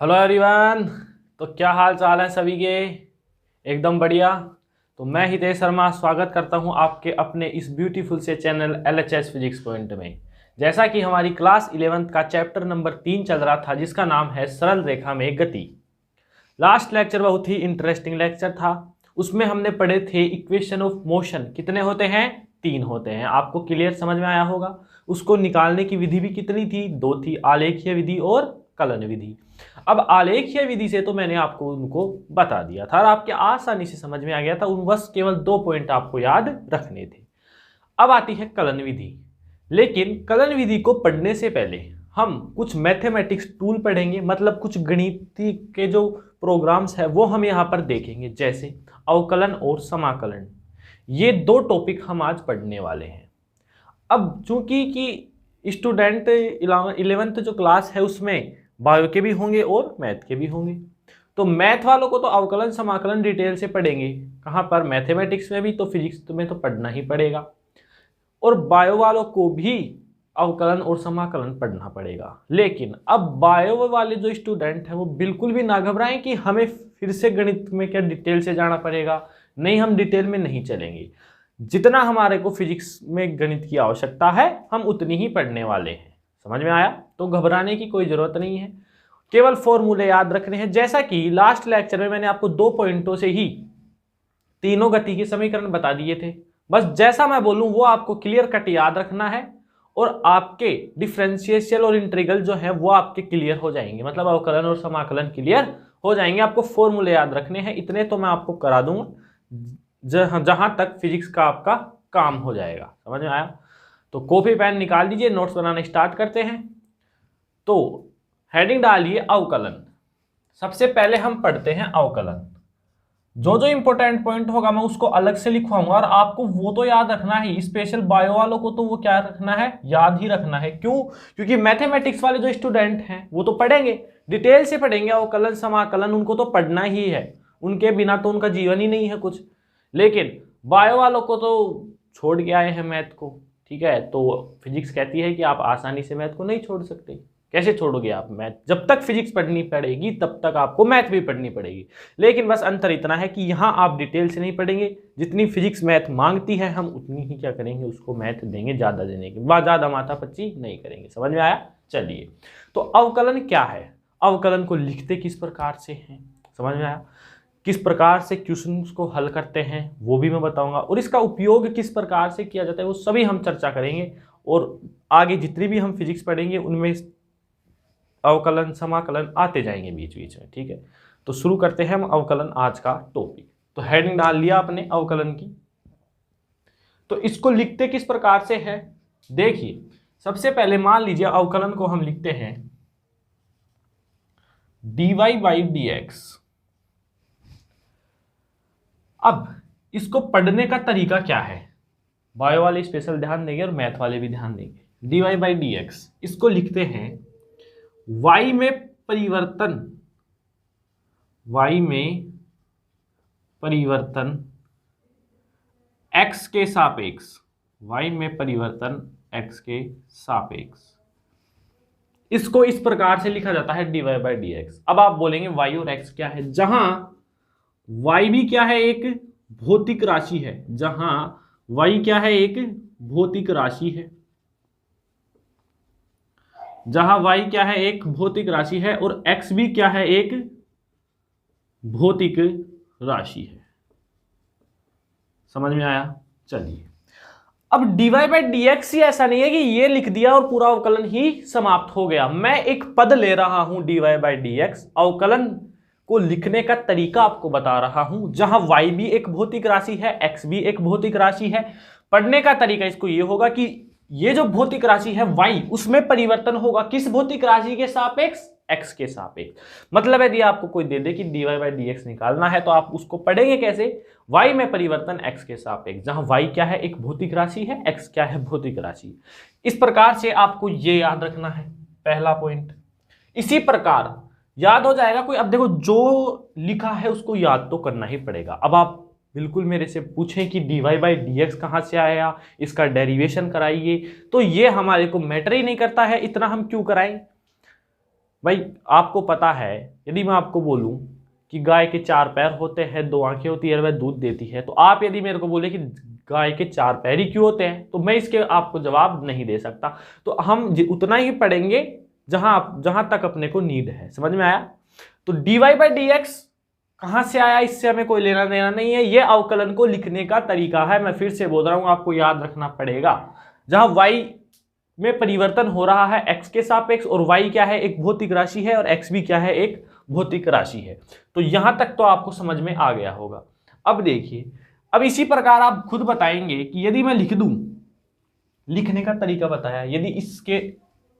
Hello everyone. तो क्या हाल चाल है सभी के? एकदम बढ़िया। तो मैं हितेश शर्मा स्वागत करता हूं आपके अपने इस ब्यूटीफुल से चैनल LHS फिजिक्स पॉइंट में। जैसा कि हमारी क्लास 11th का चैप्टर नंबर 3 चल रहा था जिसका नाम है सरल रेखा में गति। लास्ट लेक्चर बहुत ही इंटरेस्टिंग लेक्चर था। उसमें हमने पढ़े थे इक्वेशन ऑफ मोशन कितने होते हैं, 3 होते हैं। आपको क्लियर समझ में आया होगा। उसको निकालने की विधि भी कितनी थी, 2 थी, आलेखीय विधि और कलन विधि। अब आलेखीय विधि से तो मैंने आपको उनको बता दिया था और आपके आसानी से समझ में आ गया था। उन बस केवल 2 पॉइंट आपको याद रखने थे। अब आती है कलन विधि। लेकिन कलन विधि को पढ़ने से पहले हम कुछ मैथमेटिक्स टूल पढ़ेंगे, मतलब कुछ गणितीय के जो प्रोग्राम्स है वो हम यहाँ पर देखेंगे, जैसे अवकलन और समाकलन। ये 2 टॉपिक हम आज पढ़ने वाले हैं। अब चूंकि कि स्टूडेंट 11th जो क्लास है उसमें बायो के भी होंगे और मैथ के भी होंगे, तो मैथ वालों को तो अवकलन समाकलन डिटेल से पढ़ेंगे। कहाँ पर? मैथमेटिक्स में भी, तो फिजिक्स में तो पढ़ना ही पड़ेगा। और बायो वालों को भी अवकलन और समाकलन पढ़ना पड़ेगा। लेकिन अब बायो वाले जो स्टूडेंट हैं वो बिल्कुल भी ना घबराएं कि हमें फिर से गणित में क्या डिटेल से जाना पड़ेगा। नहीं, हम डिटेल में नहीं चलेंगे। जितना हमारे को फिजिक्स में गणित की आवश्यकता है हम उतनी ही पढ़ने वाले हैं। समझ में आया? तो घबराने की कोई जरूरत नहीं है, केवल फॉर्मूले याद रखने हैं। जैसा कि लास्ट लेक्चर में मैंने आपको 2 पॉइंटों से ही तीनों गति के समीकरण बता दिए थे। बस जैसा मैं बोलूं वो आपको क्लियर कट याद रखना है और आपके डिफरेंशियल और इंटीग्रल जो है वो आपके क्लियर हो जाएंगे, मतलब अवकलन और समाकलन क्लियर हो जाएंगे। आपको फॉर्मूले याद रखने हैं, इतने तो मैं आपको करा दूंगा जहां तक फिजिक्स का आपका काम हो जाएगा। समझ में आया? तो कॉपी पेन निकाल लीजिए, नोट्स बनाना स्टार्ट करते हैं। तो हेडिंग डालिए अवकलन। सबसे पहले हम पढ़ते हैं अवकलन। जो जो इंपॉर्टेंट पॉइंट होगा मैं उसको अलग से लिखवाऊंगा और आपको वो तो याद रखना है। स्पेशल बायो वालों को तो वो क्या रखना है, याद ही रखना है। क्यों? क्योंकि मैथमेटिक्स वाले जो स्टूडेंट हैं वो तो पढ़ेंगे, डिटेल से पढ़ेंगे अवकलन समाकलन, उनको तो पढ़ना ही है। उनके बिना तो उनका जीवन ही नहीं है कुछ। लेकिन बायो वालों को तो छोड़ के आए हैं मैथ को, ठीक है? तो फिजिक्स कहती है कि आप आसानी से मैथ को नहीं छोड़ सकते। कैसे छोड़ोगे आप मैथ? जब तक फिजिक्स पढ़नी पड़ेगी तब तक आपको मैथ भी पढ़नी पड़ेगी। लेकिन बस अंतर इतना है कि यहाँ आप डिटेल से नहीं पढ़ेंगे। जितनी फिजिक्स मैथ मांगती है हम उतनी ही क्या करेंगे, उसको मैथ देंगे। ज़्यादा देने के बाद ज़्यादा माथापच्ची नहीं करेंगे। समझ में आया? चलिए, तो अवकलन क्या है, अवकलन को लिखते किस प्रकार से हैं, समझ में आया? किस प्रकार से क्वेश्चंस को हल करते हैं वो भी मैं बताऊंगा, और इसका उपयोग किस प्रकार से किया जाता है वो सभी हम चर्चा करेंगे। और आगे जितनी भी हम फिजिक्स पढ़ेंगे उनमें अवकलन समाकलन आते जाएंगे बीच बीच में, ठीक है? तो शुरू करते हैं हम अवकलन आज का टॉपिक। तो हेडिंग डाल लिया आपने अवकलन की। तो इसको लिखते किस प्रकार से है, देखिए। सबसे पहले मान लीजिए अवकलन को हम लिखते हैं dy/dx। अब इसको पढ़ने का तरीका क्या है, बायो वाले स्पेशल ध्यान देंगे और मैथ वाले भी ध्यान देंगे। dy/dx इसको लिखते हैं y में परिवर्तन, y में परिवर्तन x के सापेक्ष, y में परिवर्तन x के सापेक्ष। इसको इस प्रकार से लिखा जाता है dy/dx। अब आप बोलेंगे y और x क्या है, जहां y भी क्या है, एक भौतिक राशि है। जहां y क्या है, एक भौतिक राशि है। जहां y क्या है, एक भौतिक राशि है, और x भी क्या है, एक भौतिक राशि है। समझ में आया? चलिए, अब dy/dx ही ऐसा नहीं है कि ये लिख दिया और पूरा अवकलन ही समाप्त हो गया। मैं एक पद ले रहा हूं dy/dx, अवकलन को लिखने का तरीका आपको बता रहा हूं, जहां y भी एक भौतिक राशि है, x भी एक भौतिक राशि है। पढ़ने का तरीका इसको ये होगा कि ये जो भौतिक राशि है y, उसमें परिवर्तन होगा किस भौतिक राशि के सापेक्ष, x के सापेक्ष। मतलब यदि आपको कोई दे दे कि dy/dx निकालना है तो आप उसको पढ़ेंगे कैसे, y में परिवर्तन x के सापेक्ष, जहां y क्या है, एक भौतिक राशि है, x क्या है, भौतिक राशि। इस प्रकार से आपको ये याद रखना है, पहला पॉइंट। इसी प्रकार याद हो जाएगा कोई। अब देखो, जो लिखा है उसको याद तो करना ही पड़ेगा। अब आप बिल्कुल मेरे से पूछें कि dy/dx कहाँ से आया, इसका डेरिवेशन कराइए, तो ये हमारे को मैटर ही नहीं करता है। इतना हम क्यों कराएं? भाई आपको पता है, यदि मैं आपको बोलूं कि गाय के 4 पैर होते हैं, 2 आंखें होती है, वह दूध देती है, तो आप यदि मेरे को बोले कि गाय के 4 पैर ही क्यों होते हैं, तो मैं इसके आपको जवाब नहीं दे सकता। तो हम उतना ही पढ़ेंगे जहां तक अपने को नीड है। समझ में आया? तो dy/dx कहां से आया, इससे हमें कोई लेना देना नहीं है। ये अवकलन को लिखने का तरीका है। मैं फिर से बोल रहा हूं, आपको याद रखना पड़ेगा। जहां y में परिवर्तन हो रहा है x के सापेक्ष, और y क्या है, एक भौतिक राशि है, और x भी क्या है, एक भौतिक राशि है। तो यहां तक तो आपको समझ में आ गया होगा। अब देखिए, अब इसी प्रकार आप खुद बताएंगे कि यदि मैं लिख दूं, लिखने का तरीका बताया, यदि इसके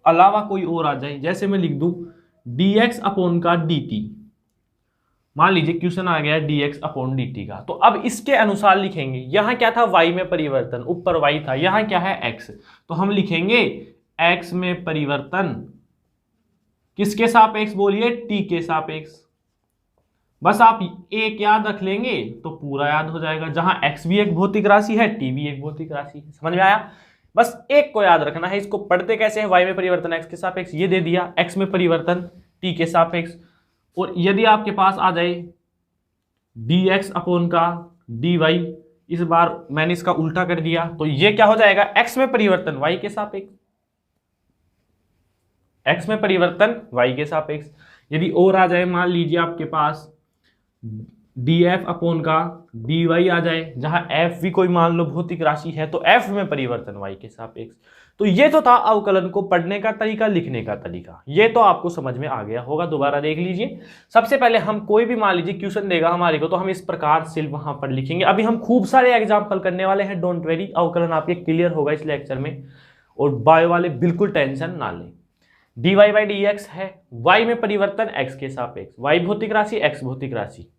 अलावा कोई और आ जाए, जैसे मैं लिख दूं dx/dt, मान लीजिए क्वेश्चन आ गया dx/dt का, तो अब इसके अनुसार लिखेंगे। यहां क्या था, y में परिवर्तन, ऊपर y था, यहां क्या है, x, तो हम लिखेंगे x में परिवर्तन किसके सापेक्ष, बोलिए, t के सापेक्ष। बस आप एक याद रख लेंगे तो पूरा याद हो जाएगा। जहां x भी एक भौतिक राशि है, t भी एक भौतिक राशि है। समझ में आया? बस एक को याद रखना है। इसको पढ़ते कैसे हैं, y में परिवर्तन x के सापेक्ष, ये दे दिया, x में परिवर्तन t के सापेक्ष, और यदि आपके पास आ जाए dx/dy, इस बार मैंने इसका उल्टा कर दिया, तो ये क्या हो जाएगा, x में परिवर्तन y के सापेक्ष, x में परिवर्तन y के सापेक्ष। यदि और आ जाए, मान लीजिए आपके पास df/dy आ जाए, जहां f भी कोई मान लो भौतिक राशि है, तो f में परिवर्तन y के सापेक्ष। तो ये तो था अवकलन को पढ़ने का तरीका, लिखने का तरीका। ये तो आपको समझ में आ गया होगा। दोबारा देख लीजिए। सबसे पहले हम कोई भी मान लीजिए क्वेश्चन देगा हमारे को, तो हम इस प्रकार से वहां पर लिखेंगे। अभी हम खूब सारे एग्जाम्पल करने वाले हैं, डोंट वेरी। अवकलन आपके क्लियर होगा इस लेक्चर में, और बायो वाले बिल्कुल टेंशन ना लें। dy/dx है, y में परिवर्तन x के सापेक्ष, y भौतिक राशि, x भौतिक राशि।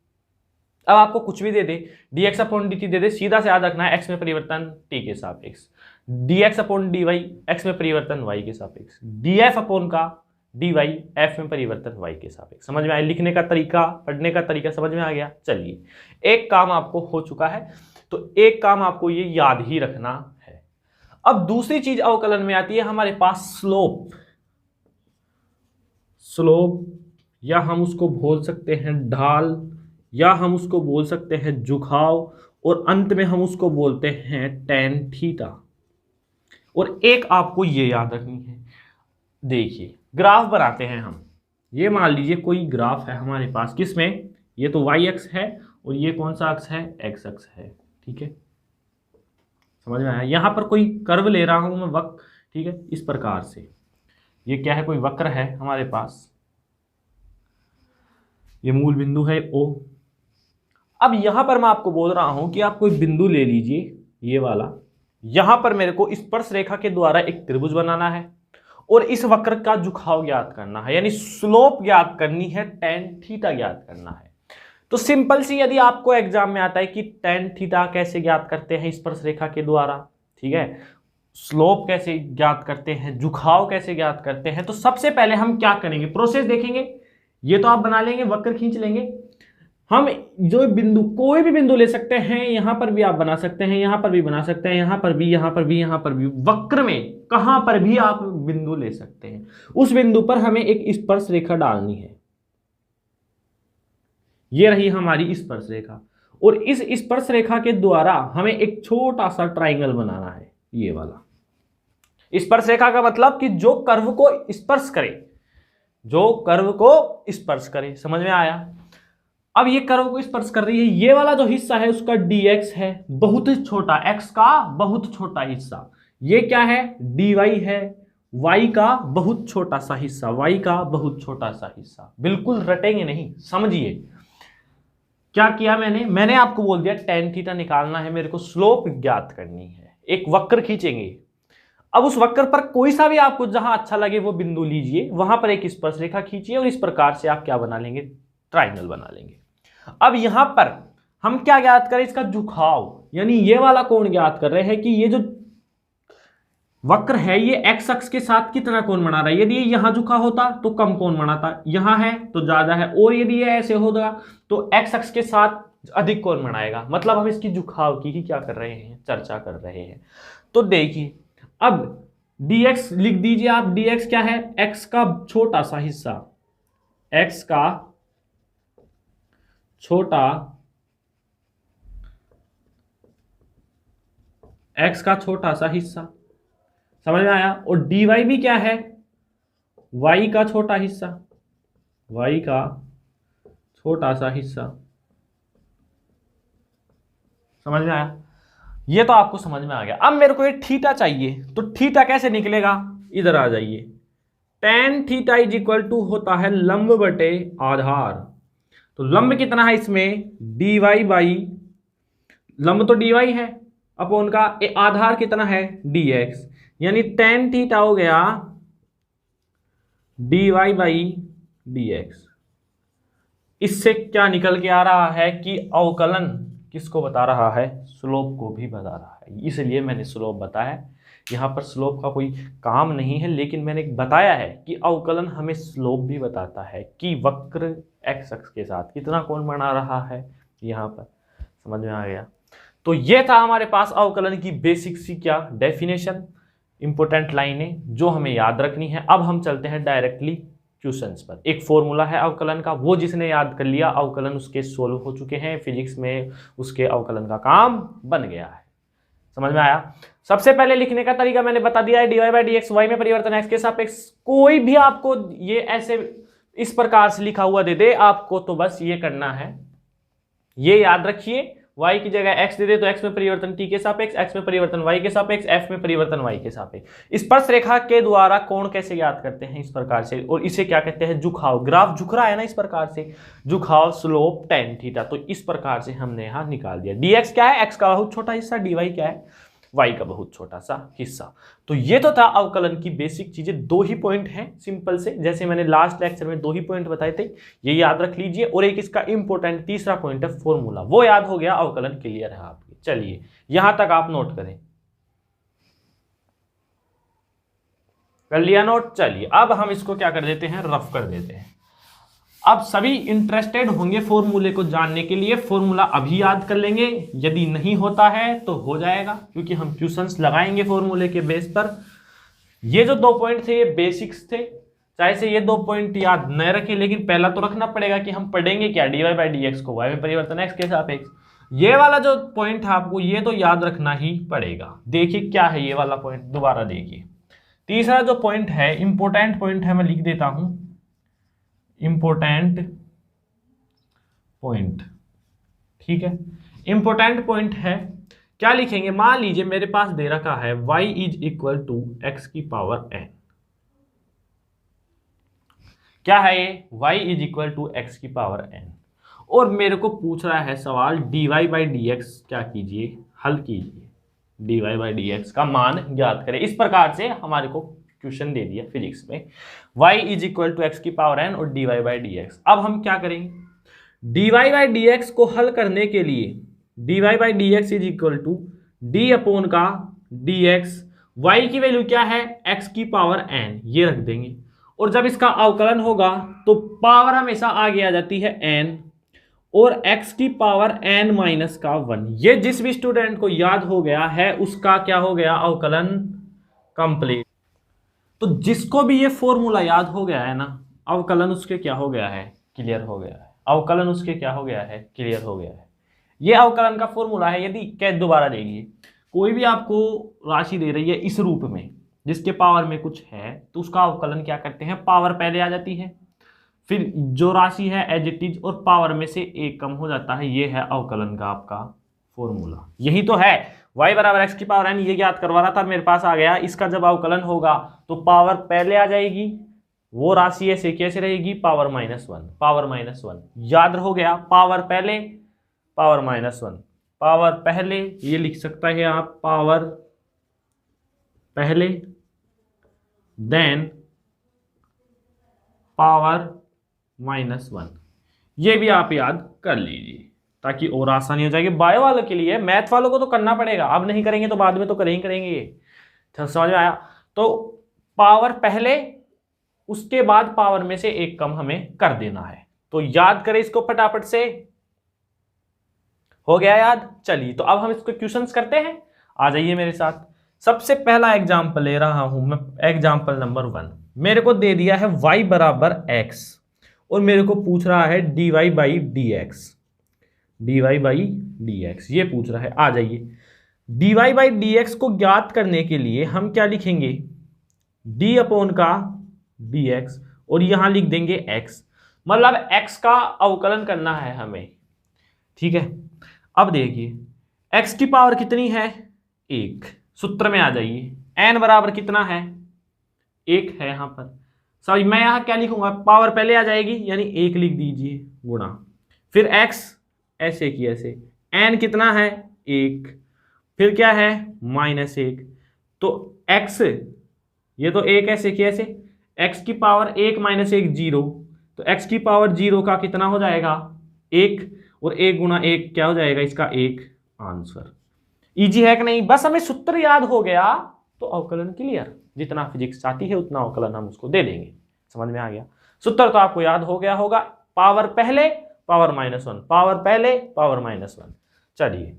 अब आपको कुछ भी दे दे, dx/dt दे दे, सीधा से याद रखना है x में परिवर्तन t के सापेक्ष, dx/dy x में परिवर्तन y के सापेक्ष, df/dy f में परिवर्तन y के सापेक्ष। समझ में आया? लिखने का तरीका, पढ़ने का तरीका समझ में आ गया। चलिए, एक काम आपको हो चुका है, तो एक काम आपको ये याद ही रखना है। अब दूसरी चीज अवकलन में आती है हमारे पास स्लोप। स्लोप, या हम उसको बोल सकते हैं ढाल, या हम उसको बोल सकते हैं झुकाव, और अंत में हम उसको बोलते हैं tan थीटा। और एक आपको ये याद रखनी है, देखिए ग्राफ बनाते हैं हम। ये मान लीजिए कोई ग्राफ है हमारे पास, किसमें, ये तो y अक्ष है, और ये कौन सा अक्ष है, x अक्ष है। ठीक है, समझ में आया? यहां पर कोई कर्व ले रहा हूं मैं, वक्र। ठीक है, इस प्रकार से ये क्या है, कोई वक्र है हमारे पास, ये मूल बिंदु है O। अब यहां पर मैं आपको बोल रहा हूं कि आप कोई बिंदु ले लीजिए, ये वाला, यहां पर मेरे को स्पर्श रेखा के द्वारा एक त्रिभुज बनाना है, और इस वक्र का झुकाव ज्ञात करना है, यानी स्लोप ज्ञात करनी है, tan थीटा ज्ञात करना है। तो सिंपल सी, यदि आपको एग्जाम में आता है कि tan थीटा कैसे ज्ञात करते हैं स्पर्श रेखा के द्वारा, ठीक है, स्लोप कैसे ज्ञात करते हैं, झुकाव कैसे ज्ञात करते हैं, तो सबसे पहले हम क्या करेंगे, प्रोसेस देखेंगे। ये तो आप बना लेंगे, वक्र खींच लेंगे। हम जो बिंदु, कोई भी बिंदु ले सकते हैं, यहां पर भी आप बना सकते हैं, यहां पर भी बना सकते हैं, यहां पर भी, यहां पर भी, यहां पर भी, वक्र में कहां पर भी आप बिंदु ले सकते हैं। उस बिंदु पर हमें एक स्पर्श रेखा डालनी है। ये रही हमारी स्पर्श रेखा, और इस स्पर्श रेखा के द्वारा हमें एक छोटा सा ट्राइंगल बनाना है, ये वाला। स्पर्श रेखा का मतलब कि जो कर्व को स्पर्श करे, जो कर्व को स्पर्श करे। समझ में आया? अब ये कर्व को स्पर्श कर रही है, ये वाला जो हिस्सा है उसका dx है, बहुत छोटा, x का बहुत छोटा हिस्सा। ये क्या है, dy है, y का बहुत छोटा सा हिस्सा, y का बहुत छोटा सा हिस्सा। बिल्कुल रटेंगे नहीं, समझिए क्या किया मैंने आपको बोल दिया tan थीटा निकालना है, मेरे को स्लोप ज्ञात करनी है। एक वक्र खींचेंगे। अब उस वक्र पर कोई सा भी आपको जहां अच्छा लगे वो बिंदु लीजिए, वहां पर एक स्पर्श रेखा खींचिए, और इस प्रकार से आप क्या बना लेंगे, ट्राइंगल बना लेंगे। अब यहां पर हम क्या ज्ञात करें, इसका झुकाव, यानी ये वाला कोण ज्ञात कर रहे हैं कि ये जो वक्र है ये x अक्ष के साथ कितना कोण बना रहा है। यदि ये यहां झुका होता तो कम कोण बनाता, यहां है तो ज्यादा है, और यदि ये ऐसे होगा तो x अक्ष के साथ अधिक कोण बनाएगा। मतलब हम इसकी झुकाव की ही क्या कर रहे हैं, चर्चा कर रहे हैं। तो देखिए, अब dx लिख दीजिए आप, dx क्या है, x का छोटा सा हिस्सा, x का छोटा सा हिस्सा, समझ में आया। और dy भी क्या है, y का छोटा हिस्सा, y का छोटा सा हिस्सा, समझ में आया। ये तो आपको समझ में आ गया। अब मेरे को ये थीटा चाहिए, तो थीटा कैसे निकलेगा, इधर आ जाइए। tan theta is equal to होता है लंब बटे आधार। तो लंब कितना है इसमें, dy बाई, लंब तो dy है अपॉन का आधार कितना है dx, यानी tan थीटा हो गया dy बाई dx। इससे क्या निकल के आ रहा है कि अवकलन किसको बता रहा है, स्लोप को भी बता रहा है। इसलिए मैंने स्लोप बताया। यहाँ पर स्लोप का कोई काम नहीं है, लेकिन मैंने बताया है कि अवकलन हमें स्लोप भी बताता है कि वक्र एक्स अक्ष के साथ कितना कोण बना रहा है। यहाँ पर समझ में आ गया। तो ये था हमारे पास अवकलन की बेसिक सी क्या डेफिनेशन, इंपॉर्टेंट लाइनें जो हमें याद रखनी है। अब हम चलते हैं डायरेक्टली क्वेश्चंस पर। एक फॉर्मूला है अवकलन का, वो जिसने याद कर लिया अवकलन उसके सोल्व हो चुके हैं, फिजिक्स में उसके अवकलन का काम बन गया है। समझ में आया। सबसे पहले लिखने का तरीका मैंने बता दिया है, dy by d x, y में परिवर्तन एक्स के सापेक्ष। कोई भी आपको ये ऐसे इस प्रकार से लिखा हुआ दे दे आपको, तो बस ये करना है, ये याद रखिए। y की जगह x दे दे तो x में परिवर्तन t के सापेक्ष, x में परिवर्तन y के सापेक्ष, f में परिवर्तन y के सापेक्ष। स्पर्श रेखा के द्वारा कोण कैसे ज्ञात करते हैं, इस प्रकार से, और इसे क्या कहते हैं, झुकाव। ग्राफ झुक रहा है ना इस प्रकार से, झुकाव स्लोप tan थीटा। तो इस प्रकार से हमने यहां निकाल दिया। dx क्या है, x का बहुत छोटा हिस्सा, dy क्या है, y का बहुत छोटा सा हिस्सा। तो ये तो था अवकलन की बेसिक चीजें। दो ही पॉइंट हैं सिंपल से, जैसे मैंने लास्ट लेक्चर में दो ही पॉइंट बताए थे, ये याद रख लीजिए। और एक इसका इंपॉर्टेंट तीसरा पॉइंट है फॉर्मूला, वो याद हो गया, अवकलन क्लियर है आपकी। चलिए यहां तक आप नोट करें, कर लिया नोट। चलिए अब हम इसको क्या कर देते हैं, रफ कर देते हैं। अब सभी इंटरेस्टेड होंगे फॉर्मूले को जानने के लिए, फॉर्मूला अभी याद कर लेंगे, यदि नहीं होता है तो हो जाएगा, क्योंकि हम क्वेश्चंस लगाएंगे फॉर्मूले के बेस पर। ये जो दो पॉइंट थे ये बेसिक्स थे, चाहे से ये दो पॉइंट याद न रखें, लेकिन पहला तो रखना पड़ेगा कि हम पढ़ेंगे क्या, dy बाई डी एक्स को y में परिवर्तन x के सापेक्ष। ये वाला जो पॉइंट है आपको ये तो याद रखना ही पड़ेगा। देखिए क्या है ये वाला पॉइंट, दोबारा देखिए। तीसरा जो पॉइंट है, इंपॉर्टेंट पॉइंट है, मैं लिख देता हूं इंपॉर्टेंट पॉइंट, ठीक है। इंपॉर्टेंट पॉइंट है, क्या लिखेंगे, मान लीजिए मेरे पास दे रखा है y is equal to x की पावर n। क्या है ये, y is equal to x की पावर n, और मेरे को पूछ रहा है सवाल dy बाई डी एक्स, क्या कीजिए, हल कीजिए, dy बाई डी एक्स का मान ज्ञात करें। इस प्रकार से हमारे को क्वेश्चन दे दिया फिजिक्स में, y is equal to x की पावर n और dy बाई डी एक्स। अब हम क्या करेंगे, dy बाई डी एक्स को हल करने के लिए dy by d x is equal to d upon का dx, y की वैल्यू क्या है, x की पावर n, ये रख देंगे। और जब इसका अवकलन होगा तो पावर हमेशा आगे आ जाती है n, और x की पावर n माइनस का 1। ये जिस भी स्टूडेंट को याद हो गया है उसका क्या हो गया, अवकलन कंप्लीट। तो जिसको भी ये फॉर्मूला याद हो गया है ना, अवकलन उसके क्या हो गया है, क्लियर हो गया है। अवकलन उसके क्या हो गया है, क्लियर हो गया है। ये अवकलन का फॉर्मूला है। यदि कैद दोबारा देखिए, कोई भी आपको राशि दे रही है इस रूप में जिसके पावर में कुछ है, तो उसका अवकलन क्या करते हैं, पावर पहले आ जाती है, फिर जो राशि है एज इट इज, और पावर में से एक कम हो जाता है। ये है अवकलन का आपका फॉर्मूला, यही तो है। y बराबर एक्स की पावर n, ये ज्ञात करवा रहा था, मेरे पास आ गया। इसका जब अवकलन होगा तो पावर पहले आ जाएगी, वो राशि ऐसे कैसे रहेगी, power minus one, power minus one, याद हो गया। पावर पहले, पावर माइनस वन, पावर पहले, ये लिख सकता है आप, पावर पहले, देन पावर माइनस वन। ये भी आप याद कर लीजिए ताकि और आसानी हो जाएगी। बायो वालों के लिए, मैथ वालों को तो करना पड़ेगा, अब नहीं करेंगे तो बाद में तो करेंगे ये, समझ में आया। तो पावर पहले, उसके बाद पावर में से एक कम हमें कर देना है। तो याद करें इसको फटाफट से, हो गया याद। चलिए तो अब हम इसको क्वेश्चंस करते हैं, आ जाइए मेरे साथ। सबसे पहला एग्जांपल ले रहा हूं मैं, एग्जांपल नंबर 1। मेरे को दे दिया है y बराबर x और मेरे को पूछ रहा है dy बाई डी एक्स, ये पूछ रहा है। आ जाइए, dy बाई डी एक्स को ज्ञात करने के लिए हम क्या लिखेंगे, d अपॉन का dx और यहां लिख देंगे x, मतलब x का अवकलन करना है हमें। ठीक है, अब देखिए x की पावर कितनी है, 1। सूत्र में आ जाइए, n बराबर कितना है, 1 है यहां पर। सॉरी, मैं यहां क्या लिखूंगा, पावर पहले आ जाएगी यानी 1 लिख दीजिए गुणा, फिर x ऐसे की ऐसे, n कितना है 1, फिर क्या है -1, तो x, ये तो 1 ऐसे की ऐसे, x की पावर 1 - 1 0, तो x की पावर 0 का कितना हो जाएगा 1, और 1 गुणा 1 क्या हो जाएगा इसका 1, आंसर। इजी है कि नहीं, बस हमें सूत्र याद हो गया तो अवकलन क्लियर, जितना फिजिक्स चाहती है उतना अवकलन हम उसको दे देंगे। समझ में आ गया, सूत्र तो आपको याद हो गया होगा, पावर पहले पावर -1, पावर पहले पावर -1। चलिए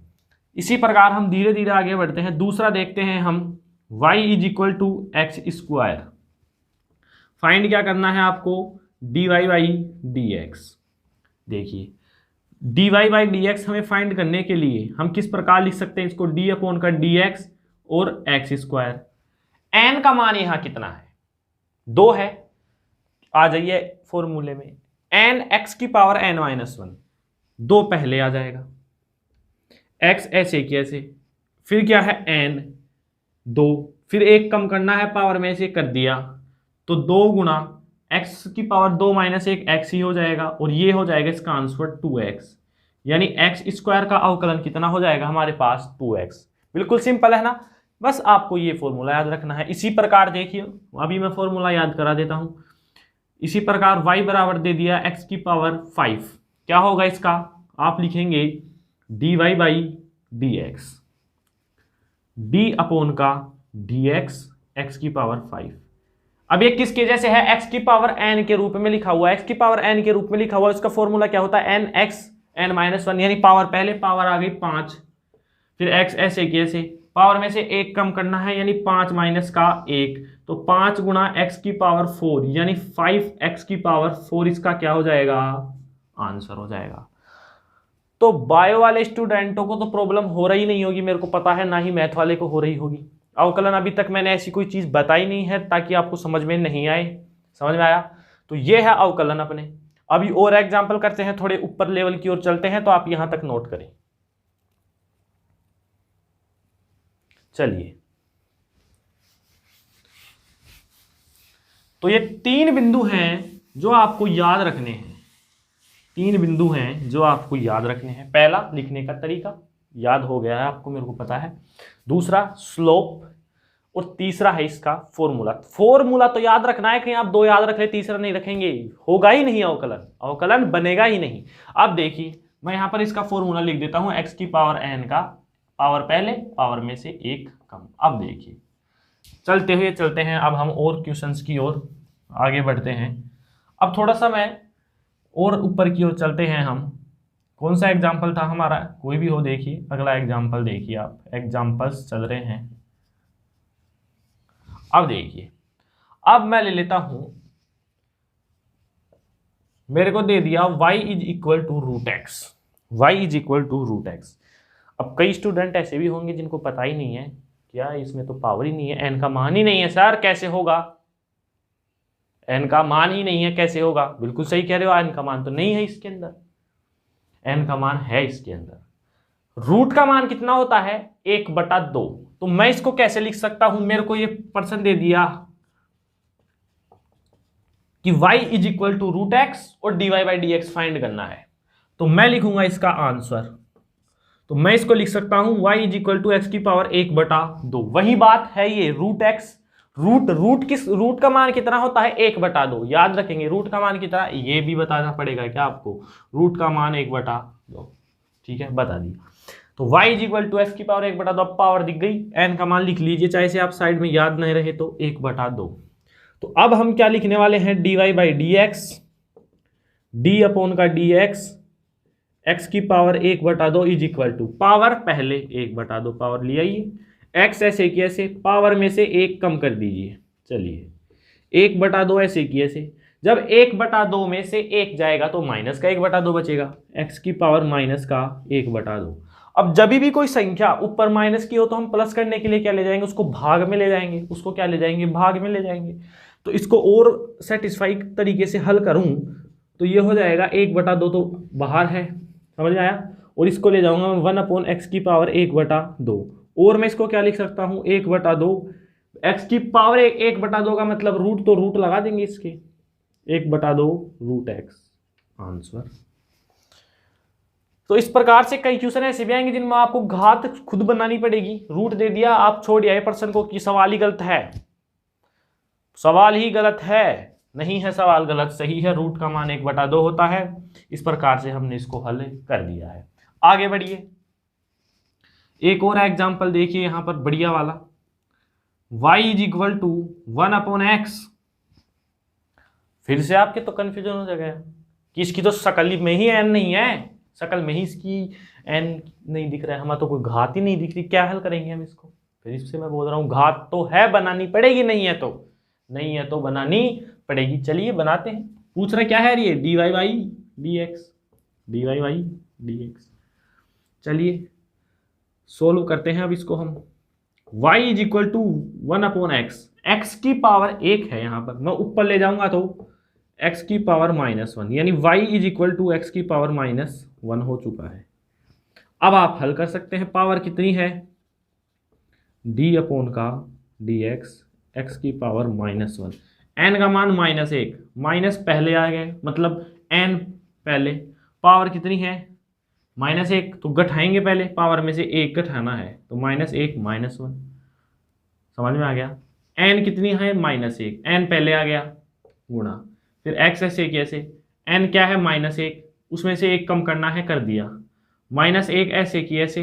इसी प्रकार हम धीरे धीरे आगे बढ़ते हैं। दूसरा देखते हैं हम, y = x²। फाइंड क्या करना है आपको, dy बाई डी एक्स। देखिए dy बाई डी एक्स हमें फाइंड करने के लिए हम किस प्रकार लिख सकते हैं इसको, d अपॉन का dx और x²। n का मान यहां कितना है, 2 है। आ जाइए फॉर्मूले में, n x की पावर n-1, 2 पहले आ जाएगा, x ऐसे की ऐसे, फिर क्या है n 2, फिर 1 कम करना है पावर में से कर दिया, तो 2 गुणा x की पावर 2 - 1 x ही हो जाएगा, और ये हो जाएगा इसका आंसर 2x, यानी x² का अवकलन कितना हो जाएगा हमारे पास 2x। बिल्कुल सिंपल है ना, बस आपको ये फॉर्मूला याद रखना है। इसी प्रकार देखिए, अभी मैं फॉर्मूला याद करा देता हूं। इसी प्रकार y बराबर दे दिया x की पावर 5, क्या होगा इसका, आप लिखेंगे dy by d x, d upon का dx x की पावर 5। अब ये किसके जैसे है, x की पावर n के रूप में लिखा हुआ है, x की पावर n के रूप में लिखा हुआ है, इसका फॉर्मूला क्या होता है, nx n-1, यानी पावर पहले पावर आ गई 5, फिर x ऐसे कैसे, पावर में से 1 कम करना है यानी 5 माइनस का 1, तो 5 गुणा x की पावर 4 यानी 5x की पावर 4, इसका क्या हो जाएगा, आंसर हो जाएगा। तो बायो वाले स्टूडेंटों को तो प्रॉब्लम हो रही नहीं होगी, मेरे को पता है, ना ही मैथ वाले को हो रही होगी। अवकलन अभी तक मैंने ऐसी कोई चीज बताई नहीं है ताकि आपको समझ में नहीं आए। समझ में आया, तो ये है अवकलन अपने। अभी और एग्जाम्पल करते हैं, थोड़े ऊपर लेवल की ओर चलते हैं, तो आप यहां तक नोट करें। चलिए, तो ये 3 बिंदु हैं जो आपको याद रखने हैं, 3 बिंदु हैं जो आपको याद रखने हैं। पहला, लिखने का तरीका याद हो गया है आपको, मेरे को पता है। दूसरा स्लोप, और तीसरा है इसका फॉर्मूला। फॉर्मूला तो याद रखना है, कहीं आप 2 याद रख ले तीसरा नहीं रखेंगे, होगा ही नहीं अवकलन, अवकलन बनेगा ही नहीं। अब देखिए मैं यहां पर इसका फॉर्मूला लिख देता हूं, x की पावर n का पावर पहले पावर में से 1 कम। अब देखिए चलते हैं, अब हम और क्वेश्चंस की ओर आगे बढ़ते हैं। अब थोड़ा सा मैं और ऊपर की ओर चलते हैं हम। कौन सा एग्जाम्पल था हमारा, कोई भी हो, देखिए अगला एग्जाम्पल देखिए आप, एग्जाम्पल्स चल रहे हैं। अब देखिए, अब मैं ले लेता हूं, मेरे को दे दिया y = √x। अब कई स्टूडेंट ऐसे भी होंगे जिनको पता ही नहीं है, क्या इसमें तो पावर ही नहीं है, n का मान ही नहीं है सर, कैसे होगा, n का मान ही नहीं है कैसे होगा। बिल्कुल सही कह रहे हो, n का मान तो नहीं है इसके अंदर, n का मान है इसके अंदर। रूट का मान कितना होता है, 1/2। तो मैं इसको कैसे लिख सकता हूं, मेरे को ये पर्सन दे दिया कि y = √x और dy by d x find करना है, तो मैं लिखूंगा इसका आंसर। तो मैं इसको लिख सकता हूं y = x की पावर 1/2। वही बात है ये √x, रूट का मान कितना होता है, 1/2। याद रखेंगे रूट का मान कितना, ये भी बताना पड़ेगा क्या आपको, रूट का मान 1/2। ठीक है, बता दिया। तो y = x की पावर 1/2, अब पावर दिख गई, n का मान लिख लीजिए, चाहे से आप साइड में याद नहीं रहे तो 1/2। तो अब हम क्या लिखने वाले हैं, dy by d x, d upon का dx x की पावर 1/2 = पावर पहले 1/2 पावर ले आइए, x ऐसे की ऐसे, पावर में से 1 कम कर दीजिए। चलिए 1/2 ऐसे की ऐसे, जब 1/2 में से 1 जाएगा तो माइनस का 1/2 बचेगा, x की पावर माइनस का 1/2। अब जब भी कोई संख्या ऊपर माइनस की हो तो हम प्लस करने के लिए क्या ले जाएंगे, उसको भाग में ले जाएंगे, उसको क्या ले जाएंगे, भाग में ले जाएंगे। तो इसको और सेटिस्फाई तरीके से हल करूं तो ये हो जाएगा 1/2 तो बाहर है, समझ में आया, और इसको ले जाऊंगा मैं 1/x की पावर 1/2, और मैं इसको क्या लिख सकता हूं 1/2, x की पावर 1/2 का मतलब रूट, तो रूट लगा देंगे इसके 1/2 रूट x आंसर। तो इस प्रकार से कई क्वेश्चन ऐसे भी आएंगे जिनमें आपको घात खुद बनानी पड़ेगी। रूट दे दिया, आप छोड़ आए पर्सन को कि सवाल ही गलत है, सवाल ही गलत है, नहीं है सवाल गलत, सही है, रूट का मान 1/2 होता है। इस प्रकार से हमने इसको हल कर दिया है। आगे बढ़िए, एक और एग्जांपल देखिए यहां पर बढ़िया वाला, y = 1/x। फिर से आपके तो कंफ्यूजन हो जाएगा कि इसकी तो शकल में ही n नहीं है, शकल में ही इसकी n नहीं दिख रहा है, हमें तो कोई घात ही नहीं दिख रही, क्या हल करेंगे हम इसको। फिर इससे मैं बोल रहा हूं घात तो है, बनानी पड़ेगी, नहीं है तो बनानी पड़ेगी। चलिए बनाते हैं। पूछ रहा क्या है ये, dy/dx। चलिए सोल्व करते हैं अब इसको हम। y = 1/x, x की पावर 1 है, यहां पर मैं ऊपर ले जाऊंगा तो x की पावर -1, यानी y = x की पावर -1 हो चुका है। अब आप हल कर सकते हैं, पावर कितनी है, d/dx, x की पावर -1, n का मान -1, माइनस पहले आ गए मतलब n पहले, पावर कितनी है -1, तो घटाएंगे पहले, पावर में से 1 घटाना है तो -1 -1, समझ में आ गया। n कितनी है -1, n पहले आ गया गुणा, फिर x ऐसे कैसे, n क्या है -1, उसमें से 1 कम करना है, कर दिया, -1 ऐसे की ऐसे,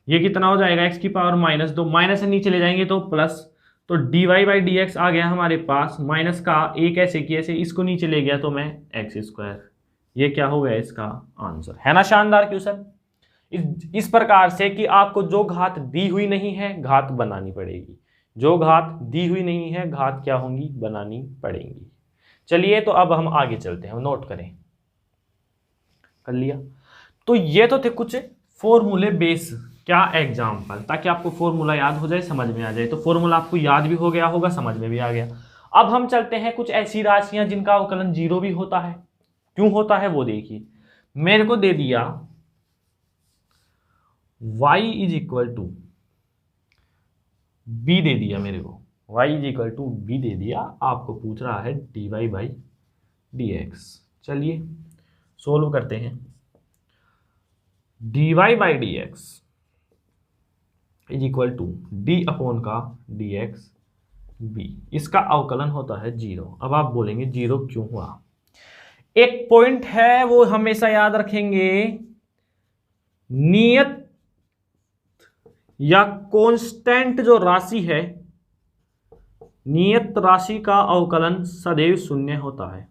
ये कितना हो जाएगा x की पावर -2, माइनस से नीचे ले जाएंगे तो प्लस, तो dy/dx आ गया हमारे पास, माइनस का 1 ऐसे की ऐसे, इसको नीचे ले गया तो मैं x², ये क्या हो गया इसका आंसर, है ना शानदार क्वेश्चन। इस प्रकार से कि आपको जो घात दी हुई नहीं है घात बनानी पड़ेगी, जो घात दी हुई नहीं है घात क्या होंगी, बनानी पड़ेंगी। चलिए तो अब हम आगे चलते हैं, नोट करें, कर लिया। तो ये तो थे कुछ फॉर्मूले बेस, क्या एग्जाम्पल, ताकि आपको फॉर्मूला याद हो जाए, समझ में आ जाए। तो फॉर्मूला आपको याद भी हो गया होगा, समझ में भी आ गया। अब हम चलते हैं कुछ ऐसी राशियां जिनका अवकलन 0 भी होता है। क्यों होता है वो देखिए, मेरे को दे दिया y = b दे दिया, मेरे को y = b दे दिया, आपको पूछ रहा है dy/dx। चलिए सोल्व करते हैं। dy/dx = d/dx b, इसका अवकलन होता है 0। अब आप बोलेंगे 0 क्यों हुआ, एक पॉइंट है वो हमेशा याद रखेंगे, नियत या कांस्टेंट जो राशि है, नियत राशि का अवकलन सदैव 0 होता है,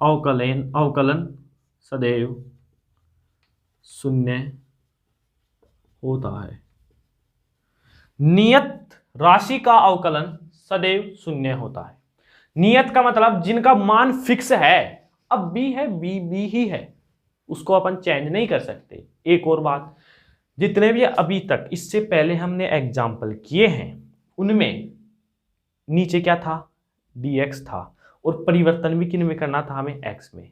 अवकलन सदैव 0 होता है। नियत राशि का अवकलन सदैव 0 होता है। नियत का मतलब जिनका मान फिक्स है, अब b है, b ही है, उसको अपन चेंज नहीं कर सकते। एक और बात, जितने भी अभी तक इससे पहले हमने एग्जाम्पल किए हैं उनमें नीचे क्या था, dx था, और परिवर्तन भी किन में करना था हमें, x में।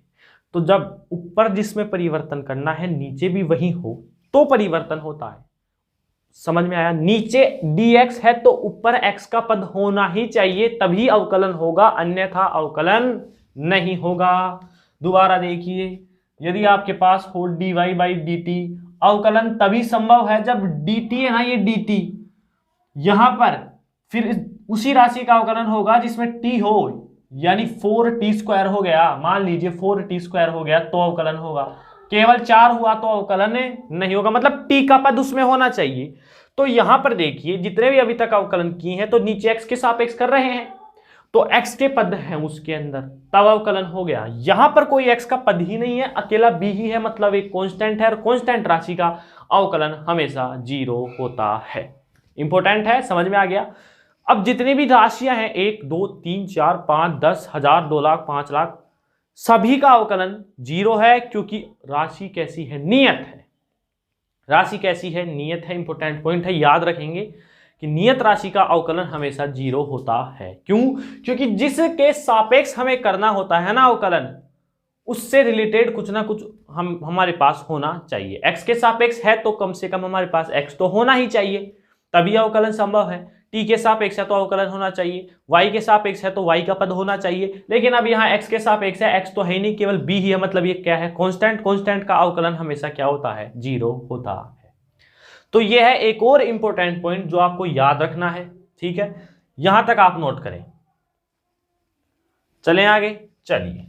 तो जब ऊपर जिसमें परिवर्तन करना है नीचे भी वही हो तो परिवर्तन होता है, समझ में आया। नीचे dx है तो ऊपर x का पद होना ही चाहिए, तभी अवकलन होगा, अन्यथा अवकलन नहीं होगा। दोबारा देखिए, यदि आपके पास हो dy/dt, अवकलन तभी संभव है जब dt है ना, ये dt यहां पर, फिर उसी राशि का अवकलन होगा जिसमें t हो, यानी 4t² हो गया, मान लीजिए 4t² हो गया तो अवकलन होगा। केवल 4 हुआ तो अवकलन नहीं होगा, मतलब t का पद उसमें होना चाहिए। तो यहां पर देखिए जितने भी अभी तक अवकलन किए हैं तो नीचे x के सापेक्ष कर रहे हैं, तो x के पद हैं उसके अंदर, तब अवकलन हो गया। यहां पर कोई x का पद ही नहीं है, अकेला b ही है, मतलब एक कांस्टेंट है, और कांस्टेंट राशि का अवकलन हमेशा 0 होता है। इंपॉर्टेंट है, समझ में आ गया। अब जितनी भी राशियां हैं 1 2 3 4 5 10 1000 2 लाख 5 लाख सभी का अवकलन 0 है, क्योंकि राशि कैसी है, नियत है। राशि कैसी है, नियत है। इंपॉर्टेंट पॉइंट है, याद रखेंगे कि नियत राशि का अवकलन हमेशा 0 होता है। क्यों? क्योंकि जिसके सापेक्ष हमें करना होता है ना अवकलन, उससे रिलेटेड कुछ ना कुछ हमारे पास होना चाहिए। x के सापेक्ष है तो कम से कम हमारे पास x तो होना ही चाहिए, तभी अवकलन संभव है। t के सापेक्ष है तो अवकलन होना चाहिए, y के सापेक्ष है तो y का पद होना चाहिए। लेकिन अब यहाँ x के सापेक्ष है, x तो है ही नहीं, केवल b ही है, मतलब ये क्या है, कांस्टेंट। कांस्टेंट का अवकलन हमेशा क्या होता है, 0 होता है। तो ये है एक और इंपॉर्टेंट पॉइंट जो आपको याद रखना है। ठीक है, यहां तक आप नोट करें। चलें आगे। चलिए,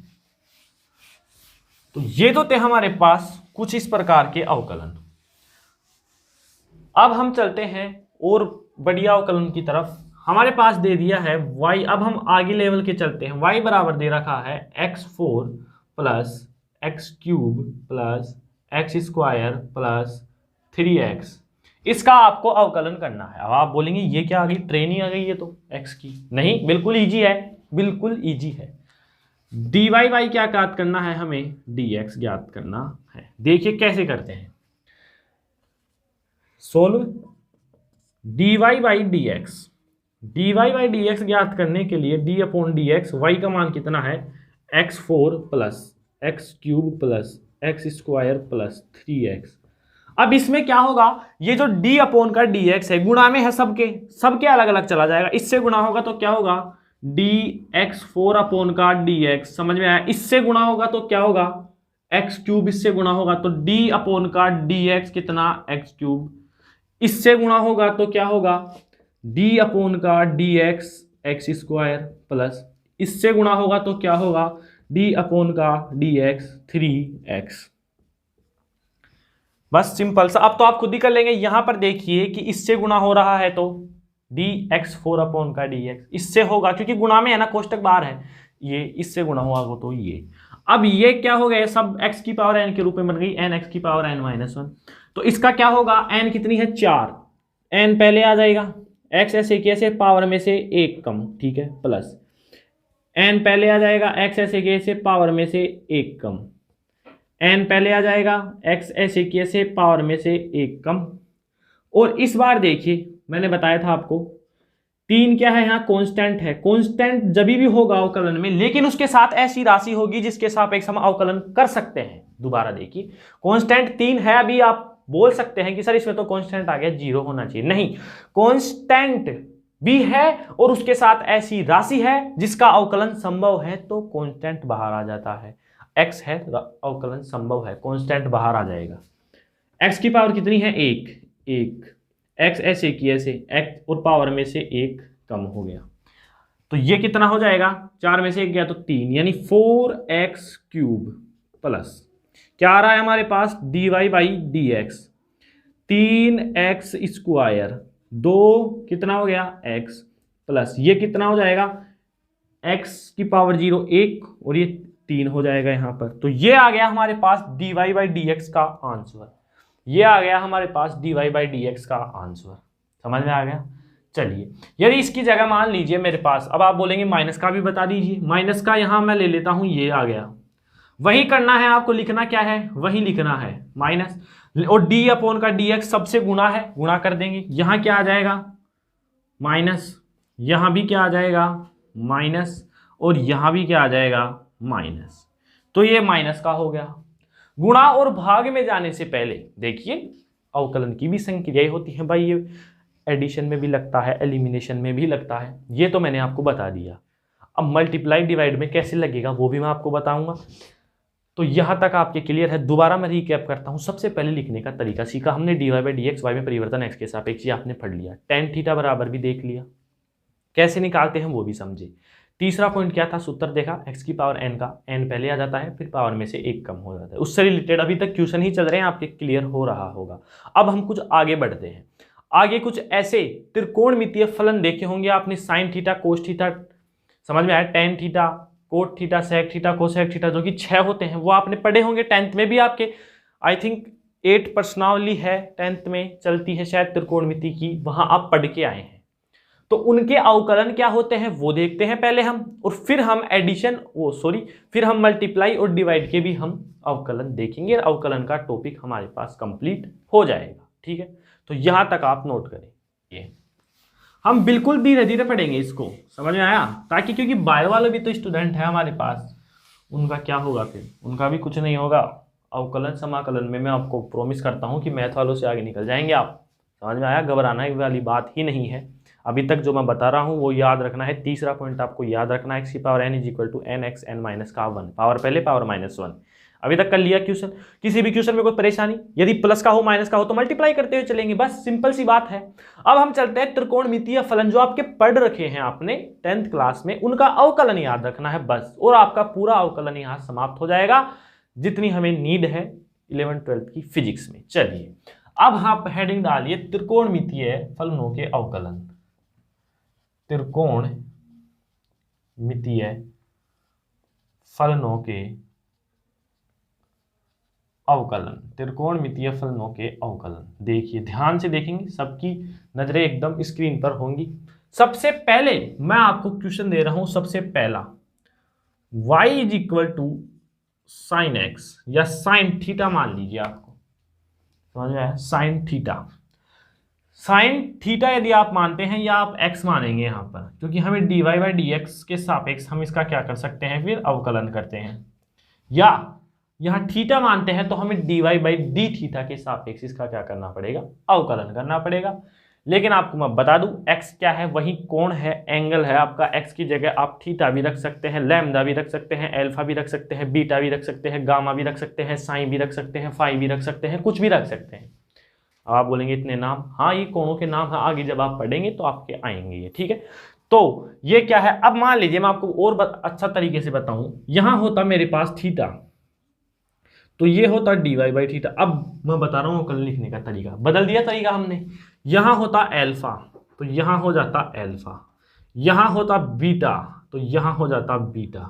तो ये तो थे हमारे पास कुछ इस प्रकार के अवकलन। अब हम चलते हैं और बढ़िया अवकलन की तरफ। हमारे पास दे दिया है y, अब हम आगे लेवल के चलते हैं। y बराबर दे रखा है x4 plus x cube plus x square plus 3x। इसका आपको अवकलन करना है। अब आप बोलेंगे ये क्या आ गई, ट्रेन ही आ गई ये तो x की। नहीं, बिल्कुल इजी है, बिल्कुल इजी है। dy बाई क्या ज्ञात करना है हमें, dx ज्ञात करना है। देखिए कैसे करते हैं, सोल्व dy बाई dx ज्ञात करने के लिए d अपॉन dx, y का मान कितना है, x4 plus x cube plus x square plus 3x। अब इसमें क्या होगा, ये जो d अपॉन का dx है गुणा में है, सबके अलग अलग चला जाएगा। इससे गुणा होगा तो क्या होगा, dx4 अपॉन का dx, समझ में आया। इससे गुणा होगा तो क्या होगा, एक्स क्यूब। इससे गुणा होगा तो d अपॉन का dx कितना, एक्स क्यूब। इससे गुणा होगा तो क्या होगा, d अपॉन का dx एक्स स्क्वायर प्लस, इससे गुणा होगा तो क्या होगा, d अपॉन का dx 3x। बस सिंपल सा। अब तो आप खुद ही कर लेंगे। यहां पर देखिए कि इससे गुणा हो रहा है तो dx4 अपॉन का dx, इससे होगा क्योंकि गुणा में है ना, कोष्टक बाहर है, ये इससे गुणा होगा तो ये। अब ये क्या हो गया, सब x की पावर n के रूप में बन गई, n x की पावर n माइनस 1। तो इसका क्या होगा, n कितनी है 4, n पहले आ जाएगा, x ऐसे कैसे पावर में से 1 कम, ठीक है, प्लस n पहले आ जाएगा, x ऐसे कैसे पावर में से 1 कम, n पहले आ जाएगा, x ऐसे कैसे पावर में से 1 कम। और इस बार देखिए मैंने बताया था आपको 3 क्या है, यहाँ कांस्टेंट है। कांस्टेंट जब भी होगा अवकलन में, लेकिन उसके साथ ऐसी राशि होगी जिसके सापेक्ष हम अवकलन कर सकते हैं। दोबारा देखिए, कांस्टेंट 3 है। अभी आप बोल सकते हैं कि सर इसमें तो कांस्टेंट आ गया, 0 होना चाहिए। नहीं, कांस्टेंट भी है और उसके साथ ऐसी राशि है जिसका अवकलन संभव है, तो कांस्टेंट बाहर आ जाता है। x है, अवकलन संभव है, कांस्टेंट बाहर आ जाएगा। x की पावर कितनी है, 1, x ऐसे की ऐसे, x और पावर में से 1 कम हो गया, तो ये कितना हो जाएगा, 4 में से 1 गया तो 3, यानी 4x क्यूब प्लस क्या आ रहा है हमारे पास, dy by dx 3x square, 2 कितना हो गया x प्लस ये कितना हो जाएगा, x की पावर 0 1 और ये 3 हो जाएगा यहाँ पर। तो ये आ गया हमारे पास dy बाई dx का आंसर। ये आ गया हमारे पास dy बाई dx का आंसर। समझ में आ गया। चलिए, यदि इसकी जगह मान लीजिए मेरे पास, अब आप बोलेंगे माइनस का भी बता दीजिए, माइनस का यहाँ मैं ले लेता हूँ, ये आ गया। वही करना है आपको, लिखना क्या है, वही लिखना है माइनस, और d अपॉन का dx सबसे गुणा है, गुणा कर देंगे। यहाँ क्या आ जाएगा माइनस, यहाँ भी क्या आ जाएगा माइनस, और यहाँ भी क्या आ जाएगा माइनस। तो ये माइनस का हो गया। गुणा और भाग में जाने से पहले देखिए, अवकलन की भी संक्रियाएं होती हैं भाई, ये एडिशन में भी लगता है, एलिमिनेशन में भी लगता है, ये तो मैंने आपको बता दिया। अब मल्टीप्लाई डिवाइड में कैसे लगेगा वो भी मैं आपको बताऊंगा। तो यहाँ तक आपके क्लियर है। दोबारा मैं रिकैप करता हूँ। सबसे पहले लिखने का तरीका सीखा हमने, dy बाई dx, y में परिवर्तन x के सापेक्ष, आपने पढ़ लिया। tan थीटा बराबर भी देख लिया, कैसे निकालते हैं वो भी समझे। तीसरा पॉइंट क्या था, सूत्र देखा, x की पावर n का n पहले आ जाता है, फिर पावर में से 1 कम हो जाता है। उससे रिलेटेड अभी तक क्वेश्चन ही चल रहे हैं आपके, क्लियर हो रहा होगा। अब हम कुछ आगे बढ़ते हैं। आगे कुछ ऐसे त्रिकोणमितीय फलन देखे होंगे आपने, साइन थीटा, कोस थीटा, समझ में आया, tan theta, cot theta, sec theta, cosec theta, जो कि 6 होते हैं, वो आपने पढ़े होंगे 10th में भी आपके। आई थिंक 8 प्रश्नावली है 10th में चलती है शायद त्रिकोणमिति की, वहां आप पढ़ के आए हैं। तो उनके अवकलन क्या होते हैं वो देखते हैं पहले हम, और फिर हम फिर हम मल्टीप्लाई और डिवाइड के भी हम अवकलन देखेंगे। अवकलन का टॉपिक हमारे पास कंप्लीट हो जाएगा। ठीक है, तो यहां तक आप नोट करें। ये हम बिल्कुल धीरे धीरे पढ़ेंगे इसको, समझ में आया? ताकि क्योंकि बायो वाले भी तो स्टूडेंट है हमारे पास, उनका क्या होगा, फिर उनका भी कुछ नहीं होगा। अवकलन समाकलन में मैं आपको प्रॉमिस करता हूं कि मैथ वालों से आगे निकल जाएंगे आप। समझ में आया? घबराना वाली बात ही नहीं है। अभी तक जो मैं बता रहा हूं वो याद रखना है। तीसरा पॉइंट आपको याद रखना है, x की power n is equal to n x n minus का 1, पावर पहले पावर -1। अभी तक कर लिया क्वेश्चन? किसी भी क्वेश्चन में कोई परेशानी? यदि प्लस का हो माइनस का हो तो मल्टीप्लाई करते हुए चलेंगे, बस सिंपल सी बात है। अब हम चलते हैं त्रिकोणमितीय फलन, जो आपके पढ़ रखे हैं आपने 10th क्लास में, उनका अवकलन याद रखना है बस, और आपका पूरा अवकलन यहां समाप्त हो जाएगा, जितनी हमें नीड है 11th-12th की फिजिक्स में। चलिए अब आप हेडिंग डालिए त्रिकोणमितीय फलनों के अवकलन। त्रिकोणमितीय फलनों के अवकलन, त्रिकोणमितीय फलनों के अवकलन। देखिए ध्यान से देखेंगे, सबकी नजरें एकदम स्क्रीन पर होंगी। सबसे पहले मैं आपको क्वेश्चन दे रहा हूं, सबसे पहला y is equal to sine x या साइन थीटा मान लीजिए, आपको समझ में आया? साइन थीटा, साइन थीटा यदि आप मानते हैं या आप x मानेंगे यहां पर, क्योंकि हमें dy बाई डी एक्स के सापेक्ष हम इसका क्या कर सकते हैं, फिर अवकलन करते हैं। या यहां थीटा मानते हैं तो हमें dy बाई डी थीटा के सापेक्ष इसका क्या करना पड़ेगा, अवकलन करना पड़ेगा। लेकिन आपको मैं बता दूं x क्या है, वही कोण है, एंगल है आपका। x की जगह आप थीटा भी रख सकते हैं, लैम्डा भी रख सकते हैं, अल्फा भी रख सकते हैं, बीटा भी रख सकते हैं, गामा भी रख सकते हैं, साइन भी रख सकते हैं, फाई भी रख सकते हैं, कुछ भी रख सकते हैं। अब आप बोलेंगे इतने नाम, हाँ ये कोणों के नाम है, आगे जब आप पढ़ेंगे तो आपके आएंगे ये। ठीक है, तो ये क्या है, अब मान लीजिए मैं आपको और अच्छा तरीके से बताऊं, यहां होता मेरे पास थीटा, तो ये होता dy बाई थीटा। अब मैं बता रहा हूं कल लिखने का तरीका, बदल दिया तरीका हमने। यहां होता अल्फा तो यहां हो जाता अल्फा, यहां होता बीटा तो यहां हो जाता बीटा,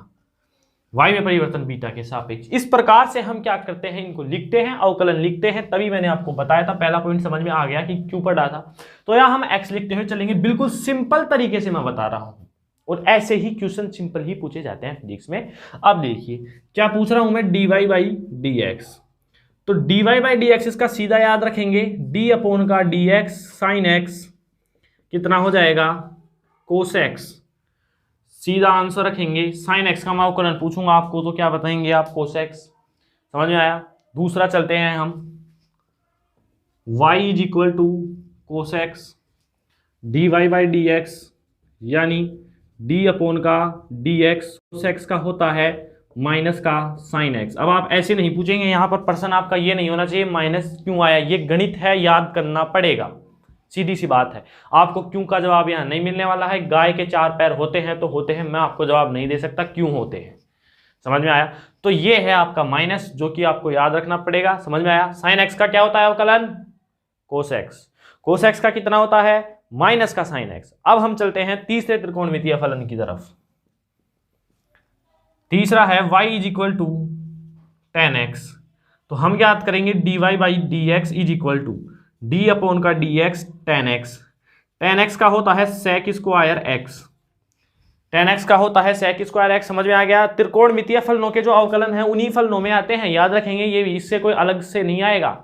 y में परिवर्तन बीटा के सापेक्ष। इस प्रकार से हम क्या करते हैं, इनको लिखते हैं, अवकलन लिखते हैं। तभी मैंने आपको बताया था, पहला पॉइंट समझ में आ गया कि क्यों पढ़ा था। तो यहां हम x लिखते हुए चलेंगे, बिल्कुल सिंपल तरीके से मैं बता रहा हूं, और ऐसे ही क्वेश्चन सिंपल ही पूछे जाते हैं फिजिक्स में। अब देखिए क्या पूछ रहा हूं मैं, dy बाई डी एक्स। तो dy बाई डी एक्स इसका सीधा याद रखेंगे, d अपॉन का dx साइन x कितना हो जाएगा, कोस x। सीधा आंसर रखेंगे, साइन x का मैं अवकलन पूछूंगा आपको तो क्या बताएंगे आप, कोस x। समझ में आया? दूसरा चलते हैं हम, y is equal to cos x dy by d x, यानी d अपॉन का dx कोस x का होता है माइनस का साइन x। अब आप ऐसे नहीं पूछेंगे, यहां पर प्रश्न आपका ये नहीं होना चाहिए माइनस क्यों आया, ये गणित है, याद करना पड़ेगा, सीधी सी बात है। आपको क्यों का जवाब यहां नहीं मिलने वाला है। गाय के 4 पैर होते हैं तो होते हैं, मैं आपको जवाब नहीं दे सकता क्यों होते हैं। समझ में आया? तो ये है आपका माइनस, जो कि आपको याद रखना पड़ेगा। समझ में आया? साइन एक्स का क्या होता है अवकलन, कोस एक्स। कोस एक्स का कितना होता है, माइनस का साइन एक्स। अब हम चलते हैं तीसरे त्रिकोणमितीय फलन की तरफ। तीसरा है y is equal to tan x. तो हम याद करेंगे dy by d x is equal to d upon का dx tan x. Tan x का होता है sec square x, tan x का होता है सेक स्क्वायर एक्स। समझ में आ गया? त्रिकोणमितीय फलनों के जो अवकलन है उन्हीं फलनों में आते हैं, याद रखेंगे ये भी, इससे कोई अलग से नहीं आएगा।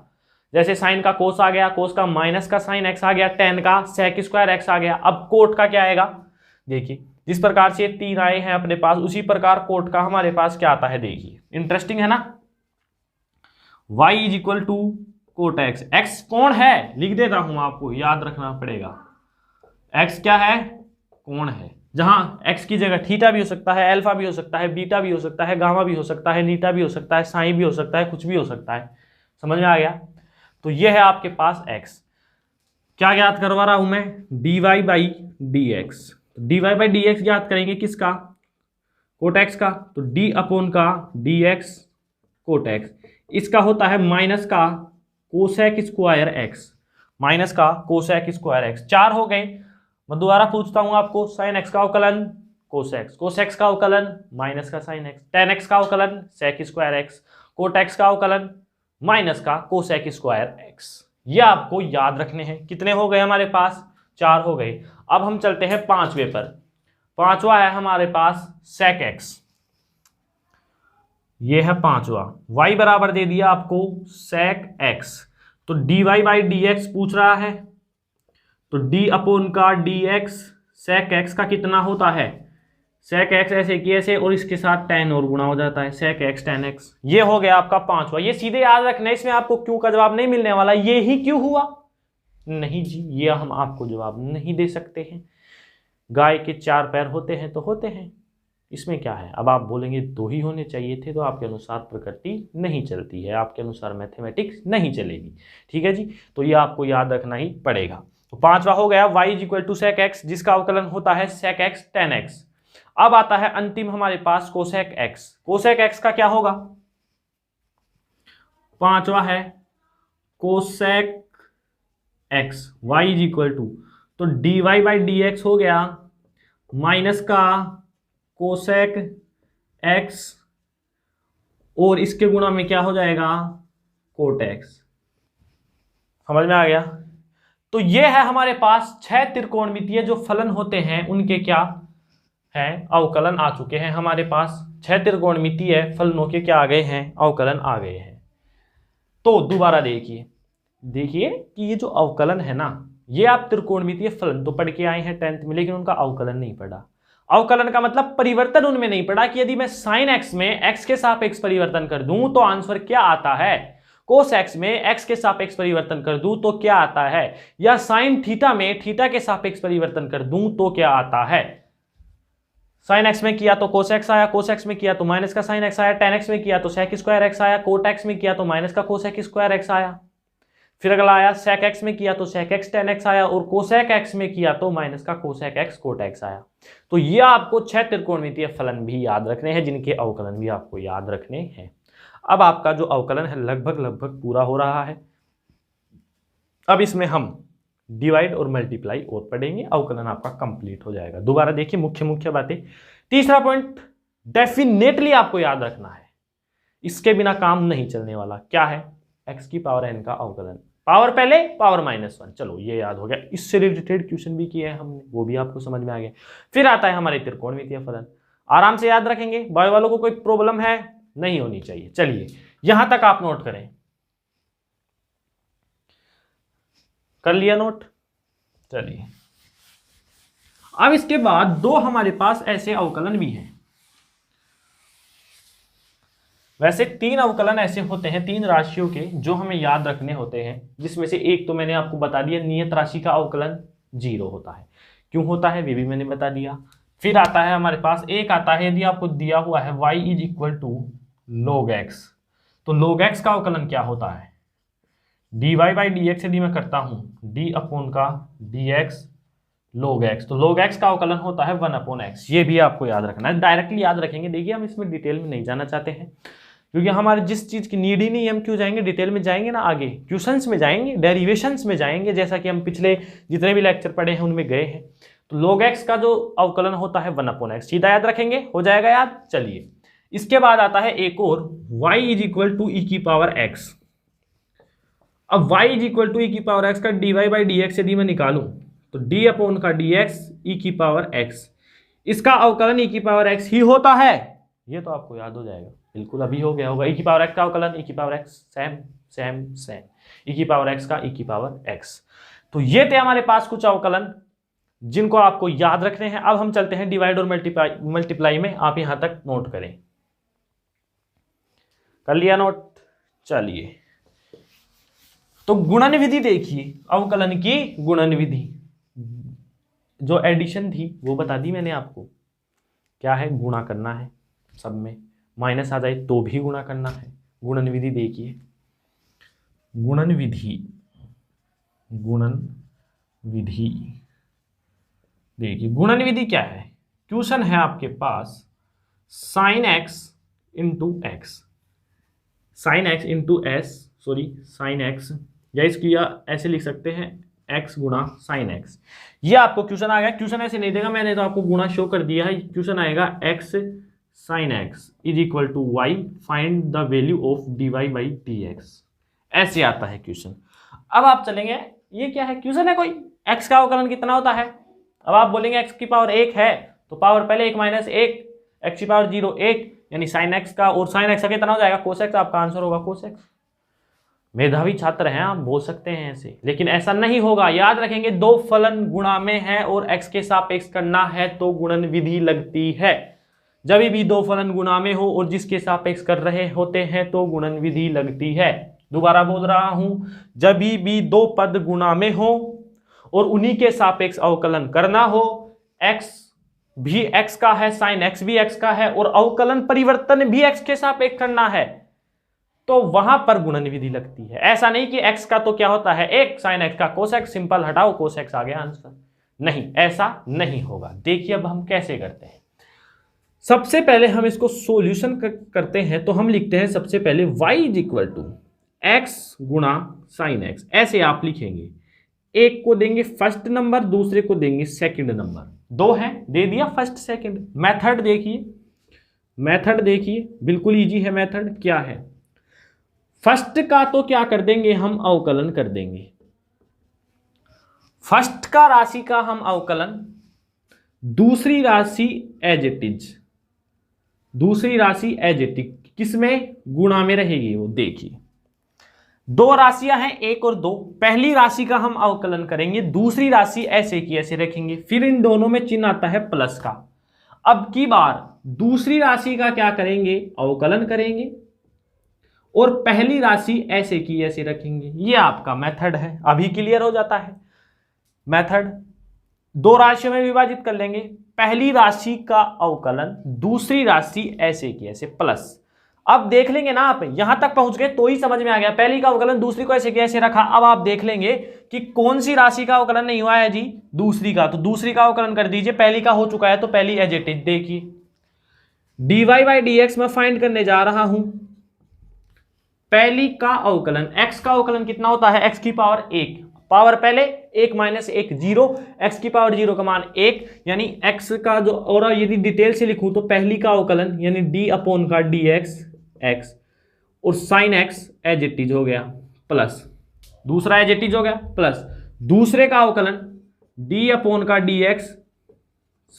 जैसे साइन का कोस आ गया, कोस का माइनस का साइन एक्स आ गया, टेन का सेक स्क्वायर एक्स आ गया। अब कोट का क्या आएगा, देखिए जिस प्रकार से 3 आए हैं अपने पास, उसी प्रकार कोट का हमारे पास क्या आता है, देखिए इंटरेस्टिंग है ना। y is equal to cot x, x कौन है लिख देता हूं, आपको याद रखना पड़ेगा। x क्या है, कौन है, जहां x की जगह थीटा भी हो सकता है, अल्फा भी हो सकता है, बीटा भी हो सकता है, गामा भी हो सकता है, नीटा भी हो सकता है, साइन भी हो सकता है, कुछ भी हो सकता है। समझ में आ गया? तो ये है आपके पास x। क्या ज्ञात करवा रहा हूं मैं, dy by d x. dy by d x ज्ञात करेंगे किसका, कोट एक्स का। तो d अपॉन का dx कोट एक्स, इसका होता है माइनस का कोसेक स्क्वायर एक्स, माइनस का कोसेक स्क्वायर एक्स। 4 हो गए। मैं दोबारा पूछता हूं आपको, साइन एक्स का अवकलन कोस एक्स, कोस एक्स का अवकलन माइनस का साइन एक्स, टेन एक्स का अवकलन sec square x, cot x का अवकलन माइनस का कोसेक स्क्वायर एक्स। ये आपको याद रखने हैं। कितने हो गए हमारे पास, 4 हो गए। अब हम चलते हैं पांचवे पर। पांचवा है हमारे पास sec x, ये है पांचवा। y बराबर दे दिया आपको sec x, तो dy बाई dx पूछ रहा है, तो d अपॉन का dx sec x का कितना होता है, sec x ऐसे की ऐसे और इसके साथ tan और गुणा हो जाता है, sec x tan x। ये हो गया आपका पांचवा। ये सीधे याद रखना है, इसमें आपको क्यों का जवाब नहीं मिलने वाला। ये ही क्यों हुआ, नहीं जी, ये हम आपको जवाब नहीं दे सकते हैं। गाय के 4 पैर होते हैं तो होते हैं, इसमें क्या है। अब आप बोलेंगे 2 ही होने चाहिए थे, तो आपके अनुसार प्रकृति नहीं चलती है, आपके अनुसार मैथमेटिक्स नहीं चलेगी। ठीक है जी, तो ये आपको याद रखना ही पड़ेगा। तो पांचवा हो गया y is equal to sec x, जिसका अवकलन होता है sec x tan x। अब आता है अंतिम हमारे पास cosec x। cosec x का क्या होगा, पांचवा है cosec x, y is equal to, तो dy बाई dx हो गया माइनस का cosec x और इसके गुणा में क्या हो जाएगा cot x। समझ में आ गया। तो ये है हमारे पास 6 त्रिकोणमितीय जो फलन होते हैं उनके क्या है, अवकलन आ चुके हैं हमारे पास। 6 त्रिकोणमितीय फलनों के क्या आ गए हैं, अवकलन आ गए हैं। तो दोबारा देखिए कि ये जो अवकलन है ना, ये आप त्रिकोणमितीय फलन तो पढ़ के आए हैं 10th में, लेकिन उनका अवकलन नहीं पढ़ा। अवकलन का मतलब परिवर्तन उनमें नहीं पढ़ा कि यदि मैं साइन एक्स में एक्स के सापेक्ष परिवर्तन कर दूं तो आंसर क्या आता है, कोस एक्स में एक्स के सापेक्ष परिवर्तन कर दूं तो क्या आता है, या साइन थीटा में थीटा के सापेक्ष परिवर्तन कर दूं तो क्या आता है। साइन एक्स में किया तो कोस एक्स आया, कोस एक्स में किया तो माइनस का साइन एक्स आया, टेन एक्स में किया तो सेक स्क्वायर एक्स आया, कोट एक्स में किया तो माइनस का कोसेक स्क्वायर एक्स आया। फिर अगला आया सेक एक्स में किया तो सेक एक्स टेन एक्स आया, और कोसेक एक्स में किया तो माइनस का कोसेक एक्स कोट एक्स आया। तो ये आपको 6 त्रिकोणमितीय फलन भी याद रखने हैं, जिनके अवकलन भी आपको याद रखने हैं। अब आपका जो अवकलन है लगभग पूरा हो रहा है। अब इसमें हम डिवाइड और मल्टीप्लाई और पढ़ेंगे, अवकलन आपका कंप्लीट हो जाएगा। दोबारा देखिए मुख्य बातें। तीसरा पॉइंट डेफिनेटली आपको याद रखना है, इसके बिना काम नहीं चलने वाला। क्या है, x की पावर n का अवकलन, पावर पहले पावर -1। चलो ये याद हो गया, इससे रिलेटेड क्वेश्चन भी किए हैं हमने, वो भी आपको समझ में आ गया। फिर आता है हमारे त्रिकोणमितीय फलन, आराम से याद रखेंगे। बायो वालों को कोई प्रॉब्लम है नहीं होनी चाहिए। चलिए यहां तक आप नोट करें, कर लिया नोट। चलिए अब इसके बाद 2 हमारे पास ऐसे अवकलन भी हैं। वैसे 3 अवकलन ऐसे होते हैं 3 राशियों के जो हमें याद रखने होते हैं, जिसमें से एक तो मैंने आपको बता दिया, नियत राशि का अवकलन 0 होता है। क्यों होता है वे भी मैंने बता दिया। फिर आता है हमारे पास एक आता है, यदि आपको दिया हुआ है y is equal to log x, तो log x का अवकलन क्या होता है, dy बाई dx यदि मैं करता हूं d अपॉन का dx log x, तो log x का अवकलन होता है 1 अपॉन x। ये भी आपको याद रखना है, डायरेक्टली याद रखेंगे। देखिए हम इसमें डिटेल में नहीं जाना चाहते हैं, क्योंकि हमारे जिस चीज की नीड ही नहीं, हम क्यों जाएंगे डिटेल में, जाएंगे ना आगे क्वेश्चंस में जाएंगे, डेरिवेशंस में जाएंगे, जैसा कि हम पिछले जितने भी लेक्चर पढ़े हैं उनमें गए हैं। तो log x का जो अवकलन होता है 1 अपॉन x, सीधा याद रखेंगे, हो जाएगा याद। चलिए इसके बाद आता है एक और, y इज इक्वल टू ई की पावर x। अब y इज इक्वल टू ई की पावर x का dy बाई dx यदि मैं निकालूं तो d अपॉन का dx ई की पावर x, इसका अवकलन ई की पावर x ही होता है। ये तो आपको याद हो जाएगा, बिल्कुल अभी हो गया होगा। ई की पावर x का अवकलन ई की पावर x, सेम ई की पावर x का ई की पावर x। तो ये थे हमारे पास कुछ अवकलन जिनको आपको याद रखने हैं। अब हम चलते हैं डिवाइड और मल्टीप्लाई में, आप यहां तक नोट करें। कर लिया नोट। चलिए तो गुणन विधि देखिए, अवकलन की गुणन विधि, जो एडिशन थी वो बता दी मैंने आपको। क्या है, गुणा करना है, सब में माइनस आ जाए तो भी गुणा करना है। गुणन विधि देखिए, गुणन विधि देखिए, गुणन विधि क्या है, क्वेश्चन है आपके पास sine x into x, sine x into s, sorry sine x, या इसकी ऐसे लिख सकते हैं x गुणा साइन एक्स। ये आपको क्वेश्चन आ गया। क्वेश्चन ऐसे नहीं देगा, मैंने तो आपको गुणा शो कर दिया है। क्वेश्चन आएगा x sine x is equal to y, find the value of dy by dx, ऐसे आता है क्वेश्चन। अब आप चलेंगे, ये क्या है, क्वेश्चन है कोई, x का अवकलन कितना होता है अब आप बोलेंगे एक्स की पावर 1 है तो पावर पहले 1 माइनस 1, एक्स की पावर 0 1, यानी साइन एक्स का, और साइन एक्स का कितना हो जाएगा कोस एक्स, आपका आंसर होगा कोस एक्स। मेधावी छात्र हैं आप, बोल सकते हैं ऐसे, लेकिन ऐसा नहीं होगा। याद रखेंगे दो फलन गुणा में है और एक्स के सापेक्ष करना है तो गुणन विधि लगती है। जब भी दो फलन गुणा में हो और जिसके सापेक्ष कर रहे होते हैं तो गुणन विधि लगती है। दोबारा बोल रहा हूं, जब भी दो पद गुणा में हो और उन्हीं के सापेक्ष अवकलन करना हो, एक्स भी एक्स का है, साइन एक्स भी एक्स का है और अवकलन परिवर्तन भी एक्स के सापेक्ष करना है, तो वहां पर गुणन विधि लगती है। ऐसा नहीं कि एक्स का तो क्या होता है 1, साइन एक्स का कोस एक्स, सिंपल हटाओ कोस एक्स आ गया आंसर। नहीं, ऐसा नहीं होगा। देखिए अब हम कैसे करते हैं। सबसे पहले हम इसको सॉल्यूशन करते हैं, तो हम लिखते हैं सबसे पहले y is equal to x गुणा साइन एक्स। ऐसे आप लिखेंगे, एक को देंगे फर्स्ट नंबर, दूसरे को देंगे सेकंड नंबर। दो है, दे दिया फर्स्ट सेकंड। मेथड देखिए, मेथड देखिए, बिल्कुल इजी है मेथड। क्या है, फर्स्ट का तो क्या कर देंगे हम अवकलन कर देंगे, फर्स्ट का राशि का हम अवकलन, दूसरी राशि एज इट इज, दूसरी राशि एज इट इज किसमें गुणा में रहेगी वो। देखिए दो राशियां हैं 1 और 2, पहली राशि का हम अवकलन करेंगे, दूसरी राशि ऐसे की ऐसे रखेंगे, फिर इन दोनों में चिन्ह आता है प्लस का। अब की बार दूसरी राशि का क्या करेंगे अवकलन करेंगे और पहली राशि ऐसे की ऐसे रखेंगे। ये आपका मेथड है, अभी क्लियर हो जाता है मेथड। दो राशियों में विभाजित कर लेंगे, पहली राशि का अवकलन, दूसरी राशि ऐसे की ऐसे प्लस। अब देख लेंगे ना, आप यहां तक पहुंच गए तो ही समझ में आ गया, पहली का अवकलन दूसरी को ऐसे की ऐसे रखा। अब आप देख लेंगे कि कौन सी राशि का अवकलन नहीं हुआ है जी, दूसरी का, तो दूसरी का अवकलन कर दीजिए। पहली का हो चुका है तो पहली एज इट इज। देखिए dy बाई dx मैं फाइंड करने जा रहा हूं, पहली का अवकलन, x का अवकलन कितना होता है, x की पावर 1, पावर पहले 1 माइनस 1 0, x की पावर 0 का मान 1, यानी x का जो, और यदि डिटेल से लिखूं तो पहली का अवकलन यानी d अपॉन का dx x और sine x as it is हो गया प्लस, दूसरा एज इट इज हो गया प्लस, दूसरे का अवकलन d अपॉन का dx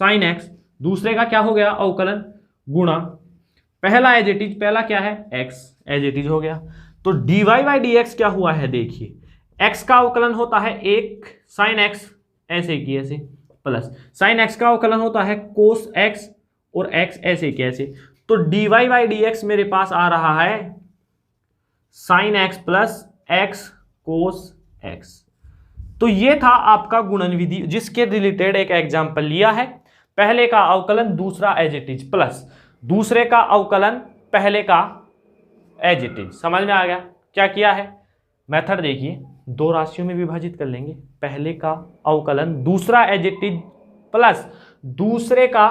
साइन x, दूसरे का क्या हो गया अवकलन गुणा, पहला एज इट इज, पहला क्या है x एज इट इज हो गया। तो dy बाई dx क्या हुआ है, देखिए x का अवकलन होता है 1 साइन x ऐसे की ऐसे प्लस, साइन x का अवकलन होता है कोस x और x ऐसे की ऐसे। तो dy बाई dx मेरे पास आ रहा है साइन x प्लस x कोस x। तो ये था आपका गुणन विधि, जिसके रिलेटेड एक एग्जांपल लिया है। पहले का अवकलन दूसरा एज इट इज प्लस, दूसरे का अवकलन पहले का एज इट इज। समझ में आ गया क्या किया है। मेथड देखिए, दो राशियों में विभाजित कर लेंगे, पहले का अवकलन दूसरा एज इट इज प्लस दूसरे का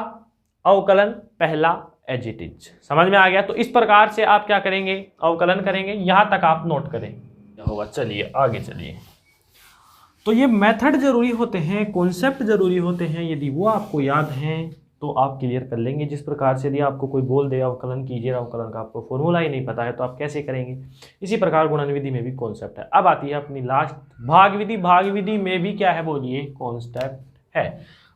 अवकलन पहला एज इट इज। समझ में आ गया। तो इस प्रकार से आप क्या करेंगे अवकलन करेंगे, यहां तक आप नोट करें क्या होगा। चलिए आगे चलिए। तो ये मेथड जरूरी होते हैं, कॉन्सेप्ट जरूरी होते हैं, यदि वो आपको याद हैं तो आप क्लियर कर लेंगे। जिस प्रकार से यदि आपको कोई बोल दे अवकलन कीजिए, अवकलन का आपको फॉर्मूला ही नहीं पता है तो आप कैसे करेंगे। इसी प्रकार गुणन विधि में भी कॉन्सेप्ट है। अब आती है अपनी लास्ट भाग विधि। भाग विधि में भी क्या है बोलिए, कॉन्सेप्ट है।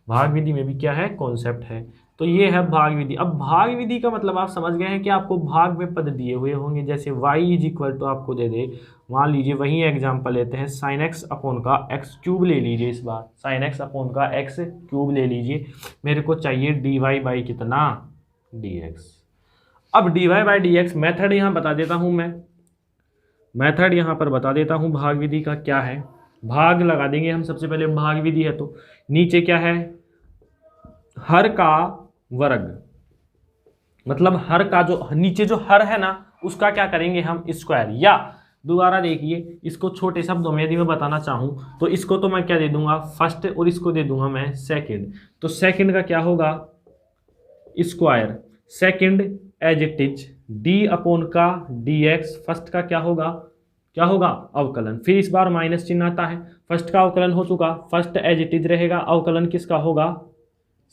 भाग विधि में भी क्या है, कॉन्सेप्ट है। तो ये है भाग विधि। अब भाग विधि का मतलब आप समझ गए हैं कि आपको भाग में पद दिए हुए होंगे, जैसे y इज इक्वल टू आपको दे दे, मान लीजिए वही एग्जांपल लेते हैं, साइन एक्स अपॉन का एक्स क्यूब ले लीजिए। इस बार साइन एक्स अपॉन का एक्स क्यूब ले लीजिए। मेरे को चाहिए डी वाई बाई कितना, डी एक्स। अब d y by d x method यहाँ बता देता हूँ मैं, मेथड यहाँ पर बता देता हूँ भाग विधि का क्या है। भाग लगा देंगे हम सबसे पहले, भाग विधि है तो नीचे क्या है, हर का वर्ग, मतलब हर का जो नीचे जो हर है ना उसका क्या करेंगे हम स्क्वायर। या दोबारा देखिए, इसको छोटे शब्दों में यदि मैं बताना चाहूँ तो इसको तो मैं क्या दे दूंगा फर्स्ट और इसको दे दूंगा मैं सेकंड। तो सेकंड का क्या होगा square, second as it is d upon का डी एक्स, फर्स्ट का क्या होगा अवकलन। फिर इस बार माइनस चिन्ह आता है, फर्स्ट का अवकलन हो चुका, फर्स्ट एज इट इज रहेगा, अवकलन किसका होगा,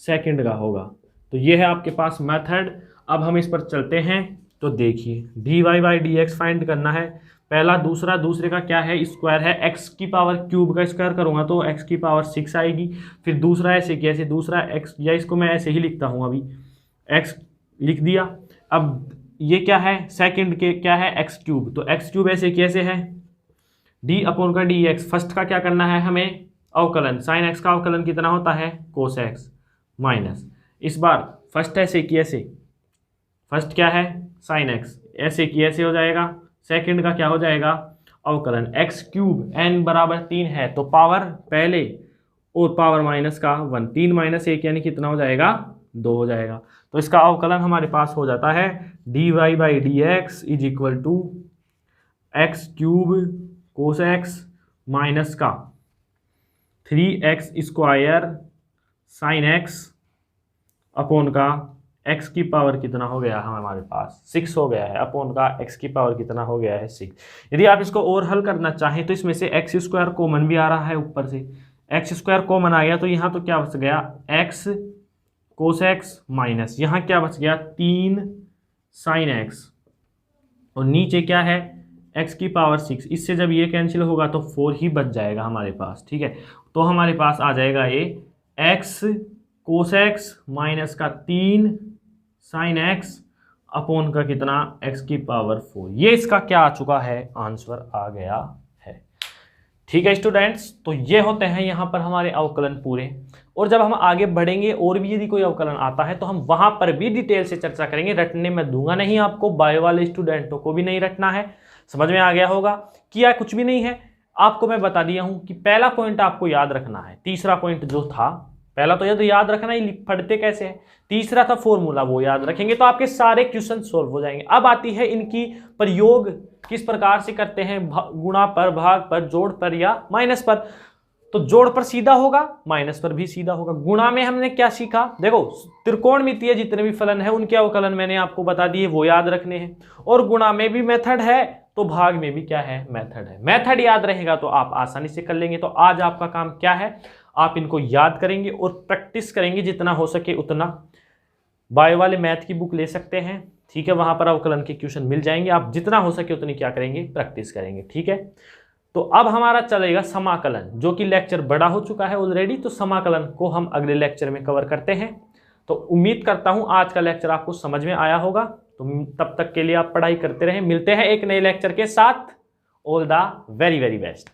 सेकंड का होगा। तो ये है आपके पास मेथड। अब हम इस पर चलते हैं तो देखिए dy/dx फाइंड करना है, पहला दूसरा, दूसरे का क्या है स्क्वायर है, x की पावर क्यूब का स्क्वायर करूंगा तो x की पावर 6 आएगी। फिर दूसरा ऐसे कैसे, दूसरा x, या इसको मैं ऐसे ही लिखता हूं, अभी x लिख दिया। अब ये क्या है, सेकंड के क्या है x क्यूब, तो x क्यूब ऐसे कैसे है d/dx। फर्स्ट का क्या करना है हमें, अवकलन, साइन x का अवकलन कितना होता है कोस x माइनस, इस बार फर्स्ट ऐसे की ऐसे, फर्स्ट क्या है साइन x, ऐसे की ऐसे हो जाएगा। सेकंड का क्या हो जाएगा अवकलन, x क्यूब n बराबर 3 है तो पावर पहले और पावर माइनस का 1, 3 माइनस 1 यानी कितना हो जाएगा 2 हो जाएगा। तो इसका अवकलन हमारे पास हो जाता है dy/dx is equal to x cube cos x minus का 3x square sine x upon का x की पावर कितना हो गया हमारे पास 6 हो गया है, अपोन का x की पावर कितना हो गया है 6। यदि आप इसको और हल करना चाहें तो इसमें से x स्क्वायर कॉमन भी आ रहा है, ऊपर से x स्क्वायर कॉमन आ गया तो यहाँ तो क्या बच गया x कोस x माइनस यहाँ क्या बच गया 3 साइन x, और नीचे क्या है x की पावर 6। इससे जब ये कैंसिल होगा तो 4 ही बच जाएगा हमारे पास, ठीक है। तो हमारे पास आ जाएगा ये x कोस x माइनस का 3 साइन x अपोन का कितना x की पावर 4। ये इसका क्या आ चुका है, आंसर आ गया है, ठीक है स्टूडेंट्स। तो ये होते हैं यहाँ पर हमारे अवकलन पूरे, और जब हम आगे बढ़ेंगे और भी यदि कोई अवकलन आता है तो हम वहां पर भी डिटेल से चर्चा करेंगे। रटने में दूंगा नहीं आपको, बायो वाले स्टूडेंटों को भी नहीं रटना है। समझ में आ गया होगा, किया कुछ भी नहीं है, आपको मैं बता दिया हूं कि पहला पॉइंट आपको याद रखना है, तीसरा पॉइंट जो था, पहला तो ये याद रखना ही पढ़ते कैसे है, तीसरा था फॉर्मूला, वो याद रखेंगे तो आपके सारे क्वेश्चन सोल्व हो जाएंगे। अब आती है इनकी प्रयोग किस प्रकार से करते हैं, गुणा पर, भाग पर, जोड़ पर या माइनस पर। तो जोड़ पर सीधा होगा, माइनस पर भी सीधा होगा। गुणा में हमने क्या सीखा, देखो त्रिकोणमितीय जितने भी फलन है उनके अवकलन मैंने आपको बता दिए, वो याद रखने हैं। और गुणा में भी मेथड है तो भाग में भी क्या है, मेथड है। मेथड याद रहेगा तो आप आसानी से कर लेंगे। तो आज आपका काम क्या है, आप इनको याद करेंगे और प्रैक्टिस करेंगे जितना हो सके उतना। बायो वाले मैथ की बुक ले सकते हैं, ठीक है, वहां पर अवकलन के क्वेश्चन मिल जाएंगे। आप जितना हो सके उतनी क्या करेंगे, प्रैक्टिस करेंगे, ठीक है। तो अब हमारा चलेगा समाकलन, जो कि लेक्चर बड़ा हो चुका है ऑलरेडी, तो समाकलन को हम अगले लेक्चर में कवर करते हैं। तो उम्मीद करता हूं आज का लेक्चर आपको समझ में आया होगा। तो तब तक के लिए आप पढ़ाई करते रहें, मिलते हैं एक नए लेक्चर के साथ। All the very very best.